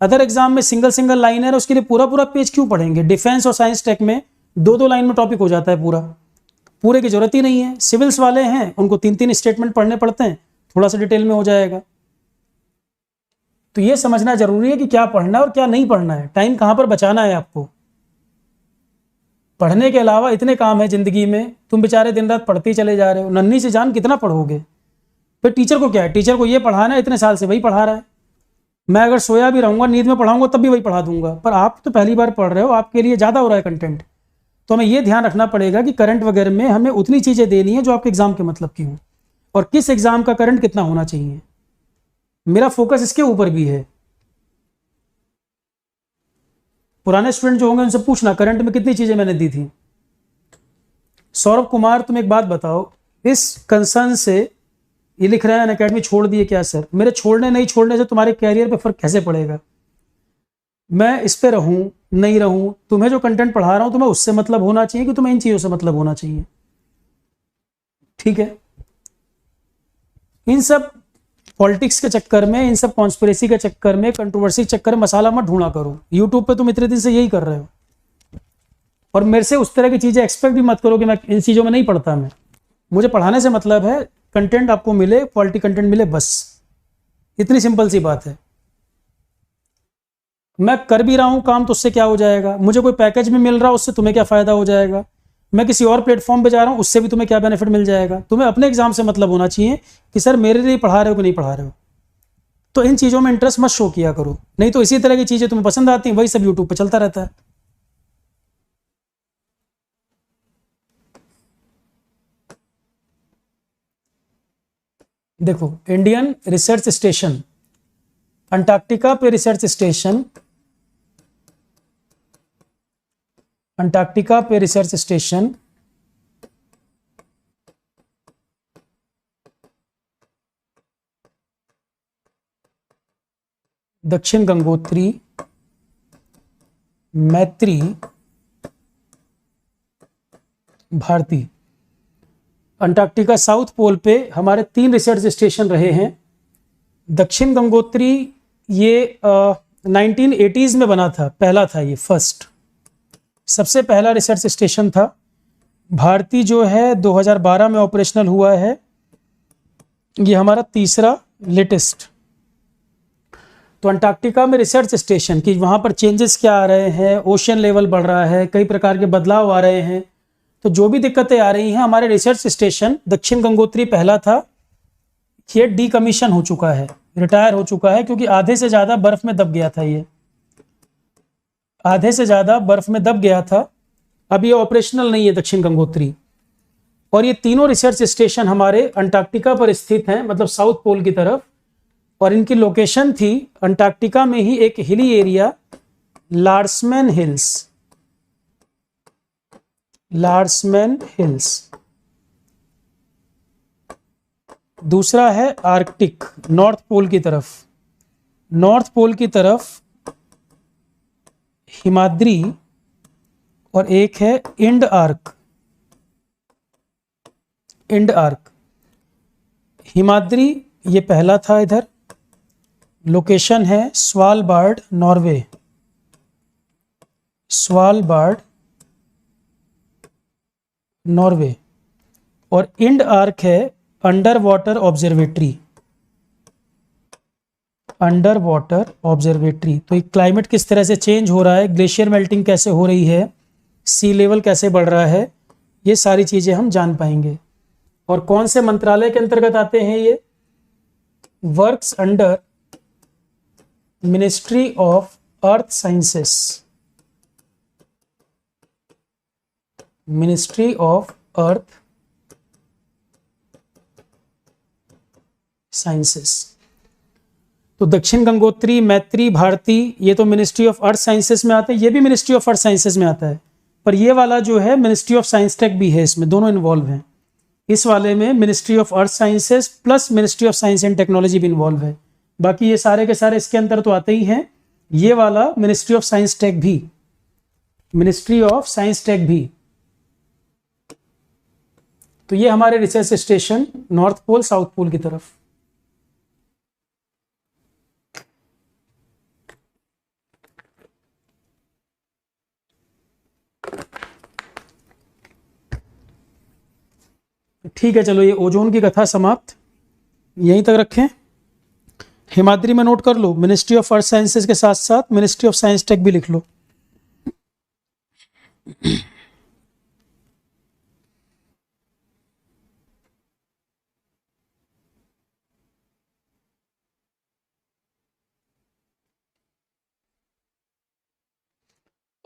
अदर एग्जाम में सिंगल सिंगल लाइन है, उसके लिए पूरा पूरा पेज क्यों पढ़ेंगे? डिफेंस और साइंस टेक में 2-2 लाइन में टॉपिक हो जाता है पूरा, पूरे की जरूरत ही नहीं है। सिविल्स वाले हैं उनको 3-3 स्टेटमेंट पढ़ने पड़ते हैं, थोड़ा सा डिटेल में हो जाएगा। तो ये समझना जरूरी है कि क्या पढ़ना है और क्या नहीं पढ़ना है, टाइम कहां पर बचाना है आपको। पढ़ने के अलावा इतने काम है जिंदगी में, तुम बेचारे दिन रात पढ़ते ही चले जा रहे हो, नन्ही से जान कितना पढ़ोगे? फिर टीचर को क्या है, टीचर को ये पढ़ाना है, इतने साल से वही पढ़ा रहा है। मैं अगर सोया भी रहूंगा, नींद में पढ़ाऊंगा तब भी वही पढ़ा दूंगा, पर आप तो पहली बार पढ़ रहे हो, आपके लिए ज्यादा हो रहा है कंटेंट। तो हमें ये ध्यान रखना पड़ेगा कि करंट वगैरह में हमें उतनी चीजें देनी है जो आपके एग्जाम के मतलब की हो, और किस एग्जाम का करंट कितना होना चाहिए, मेरा फोकस इसके ऊपर भी है। पुराने स्टूडेंट जो होंगे उनसे पूछना करंट में कितनी चीजें मैंने दी थी। सौरभ कुमार, तुम एक बात बताओ, इस कंसर्न से ये लिख रहे हैं अनअकैडमी छोड़ दिए क्या सर? मेरे छोड़ने नहीं छोड़ने से तुम्हारे कैरियर पे फर्क कैसे पड़ेगा? मैं इस पे रहूं नहीं रहूं, तुम्हें जो कंटेंट पढ़ा रहा हूं तुम्हें उससे मतलब होना चाहिए कि तुम्हें इन चीजों से मतलब होना चाहिए, ठीक है? इन सब पॉलिटिक्स के चक्कर में, इन सब कॉन्स्पिरेसी के चक्कर में, कंट्रोवर्सी के चक्कर में मसाला मत ढूंढा करो। यूट्यूब पे तुम इतने दिन से यही कर रहे हो, और मेरे से उस तरह की चीजें एक्सपेक्ट भी मत करो कि मैं इन चीजों में नहीं पढ़ता। मैं, मुझे पढ़ाने से मतलब है कंटेंट आपको मिले, क्वालिटी कंटेंट मिले, बस इतनी सिंपल सी बात है। मैं कर भी रहा हूं काम तो उससे क्या हो जाएगा? मुझे कोई पैकेज में मिल रहा है उससे तुम्हें क्या फायदा हो जाएगा? मैं किसी और प्लेटफॉर्म पे जा रहा हूं उससे भी तुम्हें क्या बेनिफिट मिल जाएगा? तुम्हें अपने एग्जाम से मतलब होना चाहिए कि सर मेरे लिए पढ़ा रहे हो कि नहीं पढ़ा रहे हो। तो इन चीजों में इंटरेस्ट मत शो किया करो, नहीं तो इसी तरह की चीजें तुम्हें पसंद आती हैं, वही सब यूट्यूब पे चलता रहता है। देखो, इंडियन रिसर्च स्टेशन, अंटार्कटिका पे रिसर्च स्टेशन, अंटार्कटिका पे रिसर्च स्टेशन दक्षिण गंगोत्री, मैत्री, भारती। अंटार्कटिका साउथ पोल पे हमारे 3 रिसर्च स्टेशन रहे हैं। दक्षिण गंगोत्री ये 1980s में बना था, पहला था ये, फर्स्ट, सबसे पहला रिसर्च स्टेशन था। भारती जो है 2012 में ऑपरेशनल हुआ है, ये हमारा तीसरा लेटेस्ट। तो अंटार्कटिका में रिसर्च स्टेशन की वहाँ पर चेंजेस क्या आ रहे हैं, ओशन लेवल बढ़ रहा है, कई प्रकार के बदलाव आ रहे हैं, तो जो भी दिक्कतें आ रही हैं, हमारे रिसर्च स्टेशन दक्षिण गंगोत्री पहला था, ये डीकमीशन हो चुका है, रिटायर हो चुका है, क्योंकि आधे से ज़्यादा बर्फ में दब गया था, ये आधे से ज़्यादा बर्फ में दब गया था। अब ये ऑपरेशनल नहीं है दक्षिण गंगोत्री। और ये तीनों रिसर्च स्टेशन हमारे अंटार्कटिका पर स्थित हैं, मतलब साउथ पोल की तरफ, और इनकी लोकेशन थी अंटार्कटिका में ही एक हिली एरिया, लार्समैन हिल्स। लार्समैन हिल्स। दूसरा है आर्कटिक, नॉर्थ पोल की तरफ। नॉर्थ पोल की तरफ हिमाद्री और एक है IndARC. IndARC, Himadri ये पहला था इधर, लोकेशन है स्वालबार्ड नॉर्वे। Svalbard Norway. और इंड आर्क है underwater observatory. Underwater observatory. तो ये क्लाइमेट किस तरह से चेंज हो रहा है, ग्लेशियर मेल्टिंग कैसे हो रही है, सी लेवल कैसे बढ़ रहा है, ये सारी चीजें हम जान पाएंगे। और कौन से मंत्रालय के अंतर्गत आते हैं ये? Works under ministry of earth sciences. Ministry of earth sciences. तो दक्षिण गंगोत्री, मैत्री, भारती, ये तो मिनिस्ट्री ऑफ अर्थ साइंसेस में आते हैं, ये भी मिनिस्ट्री ऑफ अर्थ साइंसेस में आता है। पर ये वाला जो है मिनिस्ट्री ऑफ साइंस टेक भी है, इसमें दोनों इन्वॉल्व हैं। इस वाले में ministry of earth sciences plus ministry of science and technology भी इन्वॉल्व है। बाकी ये सारे के सारे इसके अंदर तो आते ही हैं। ये वाला मिनिस्ट्री ऑफ साइंस टेक भी, मिनिस्ट्री ऑफ साइंस टेक भी। तो ये हमारे research station north pole south pole की तरफ। ठीक है, चलो ये ओजोन की कथा समाप्त, यहीं तक रखें। हिमाद्री में नोट कर लो, मिनिस्ट्री ऑफ अर्थ साइंसेस के साथ साथ मिनिस्ट्री ऑफ साइंस टेक भी लिख लो।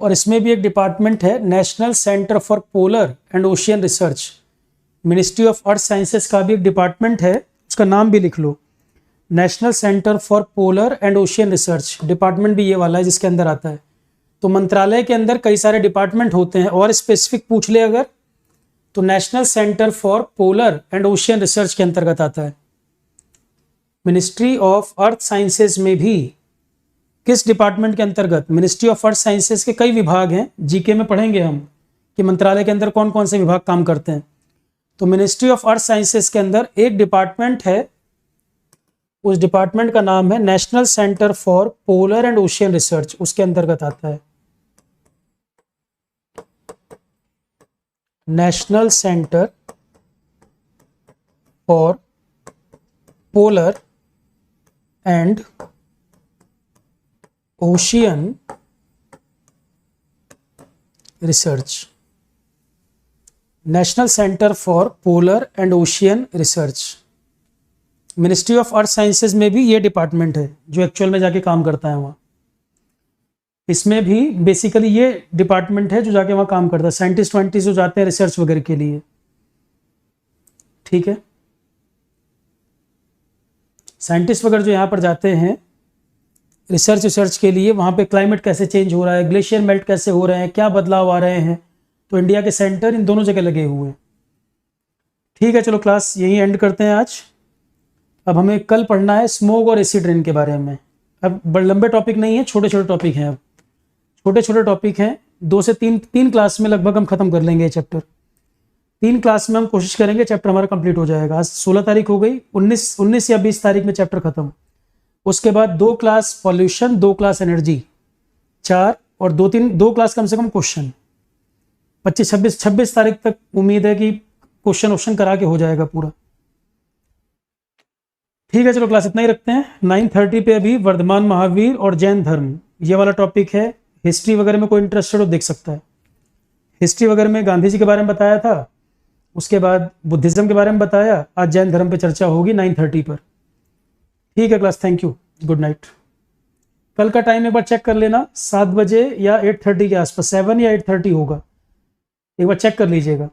और इसमें भी एक डिपार्टमेंट है, national centre for polar and ocean research. Ministry of earth sciences का भी एक डिपार्टमेंट है, उसका नाम भी लिख लो, national centre for polar and ocean research. Department भी ये वाला है जिसके अंदर आता है। तो मंत्रालय के अंदर कई सारे डिपार्टमेंट होते हैं, और स्पेसिफिक पूछ ले अगर, तो national centre for polar and ocean research के अंतर्गत आता है। मिनिस्ट्री ऑफ अर्थ साइंसेस में भी किस डिपार्टमेंट के अंतर्गत? मिनिस्ट्री ऑफ अर्थ साइंसेस के कई विभाग हैं, जीके में पढ़ेंगे हम कि मंत्रालय के अंदर कौन कौन से विभाग काम करते हैं। तो मिनिस्ट्री ऑफ अर्थ साइंसेस के अंदर एक डिपार्टमेंट है, उस डिपार्टमेंट का नाम है national centre for polar and ocean research, उसके अंतर्गत आता है national centre for polar and ocean research. National centre for polar and ocean research. Ministry of earth sciences में भी ये डिपार्टमेंट है जो एक्चुअल में जाके काम करता है वहाँ। इसमें भी बेसिकली ये डिपार्टमेंट है जो जाके वहाँ काम करता है, साइंटिस्ट वाइंटिस्ट जो जाते हैं रिसर्च वगैरह के लिए। ठीक है, साइंटिस्ट वगैरह जो यहाँ पर जाते हैं रिसर्च के लिए, वहाँ पे क्लाइमेट कैसे चेंज हो रहा है, ग्लेशियर मेल्ट कैसे हो रहे हैं, क्या बदलाव आ रहे हैं, तो इंडिया के सेंटर इन दोनों जगह लगे हुए हैं। ठीक है, चलो क्लास यहीं एंड करते हैं आज। अब हमें कल पढ़ना है स्मोक और एसिड रेन के बारे में। अब बड़े लंबे टॉपिक नहीं है, छोटे छोटे टॉपिक हैं। अब छोटे छोटे टॉपिक हैं, 2 से 3 क्लास में लगभग हम खत्म कर लेंगे ये चैप्टर। 3 क्लास में हम कोशिश करेंगे चैप्टर हमारा कंप्लीट हो जाएगा। आज 16 तारीख हो गई, 19 या 20 तारीख में चैप्टर खत्म। उसके बाद 2 क्लास पॉल्यूशन, 2 क्लास एनर्जी, 4 और 2 क्लास कम से कम क्वेश्चन। 26 तारीख तक उम्मीद है कि क्वेश्चन ऑप्शन करा के हो जाएगा पूरा। ठीक है, चलो क्लास इतना ही रखते हैं। 9:30 पे अभी वर्धमान महावीर और जैन धर्म ये वाला टॉपिक है। हिस्ट्री वगैरह में कोई इंटरेस्टेड हो देख सकता है। हिस्ट्री वगैरह में गांधी जी के बारे में बताया था, उसके बाद बुद्धिज्म के बारे में बताया, आज जैन धर्म पे चर्चा होगी 9:30 पर। ठीक है class, thank you, good night. कल का टाइम एक बार चेक कर लेना, 7 बजे या 8:30 के आसपास, 7 या 8:30 होगा, एक बार चेक कर लीजिएगा।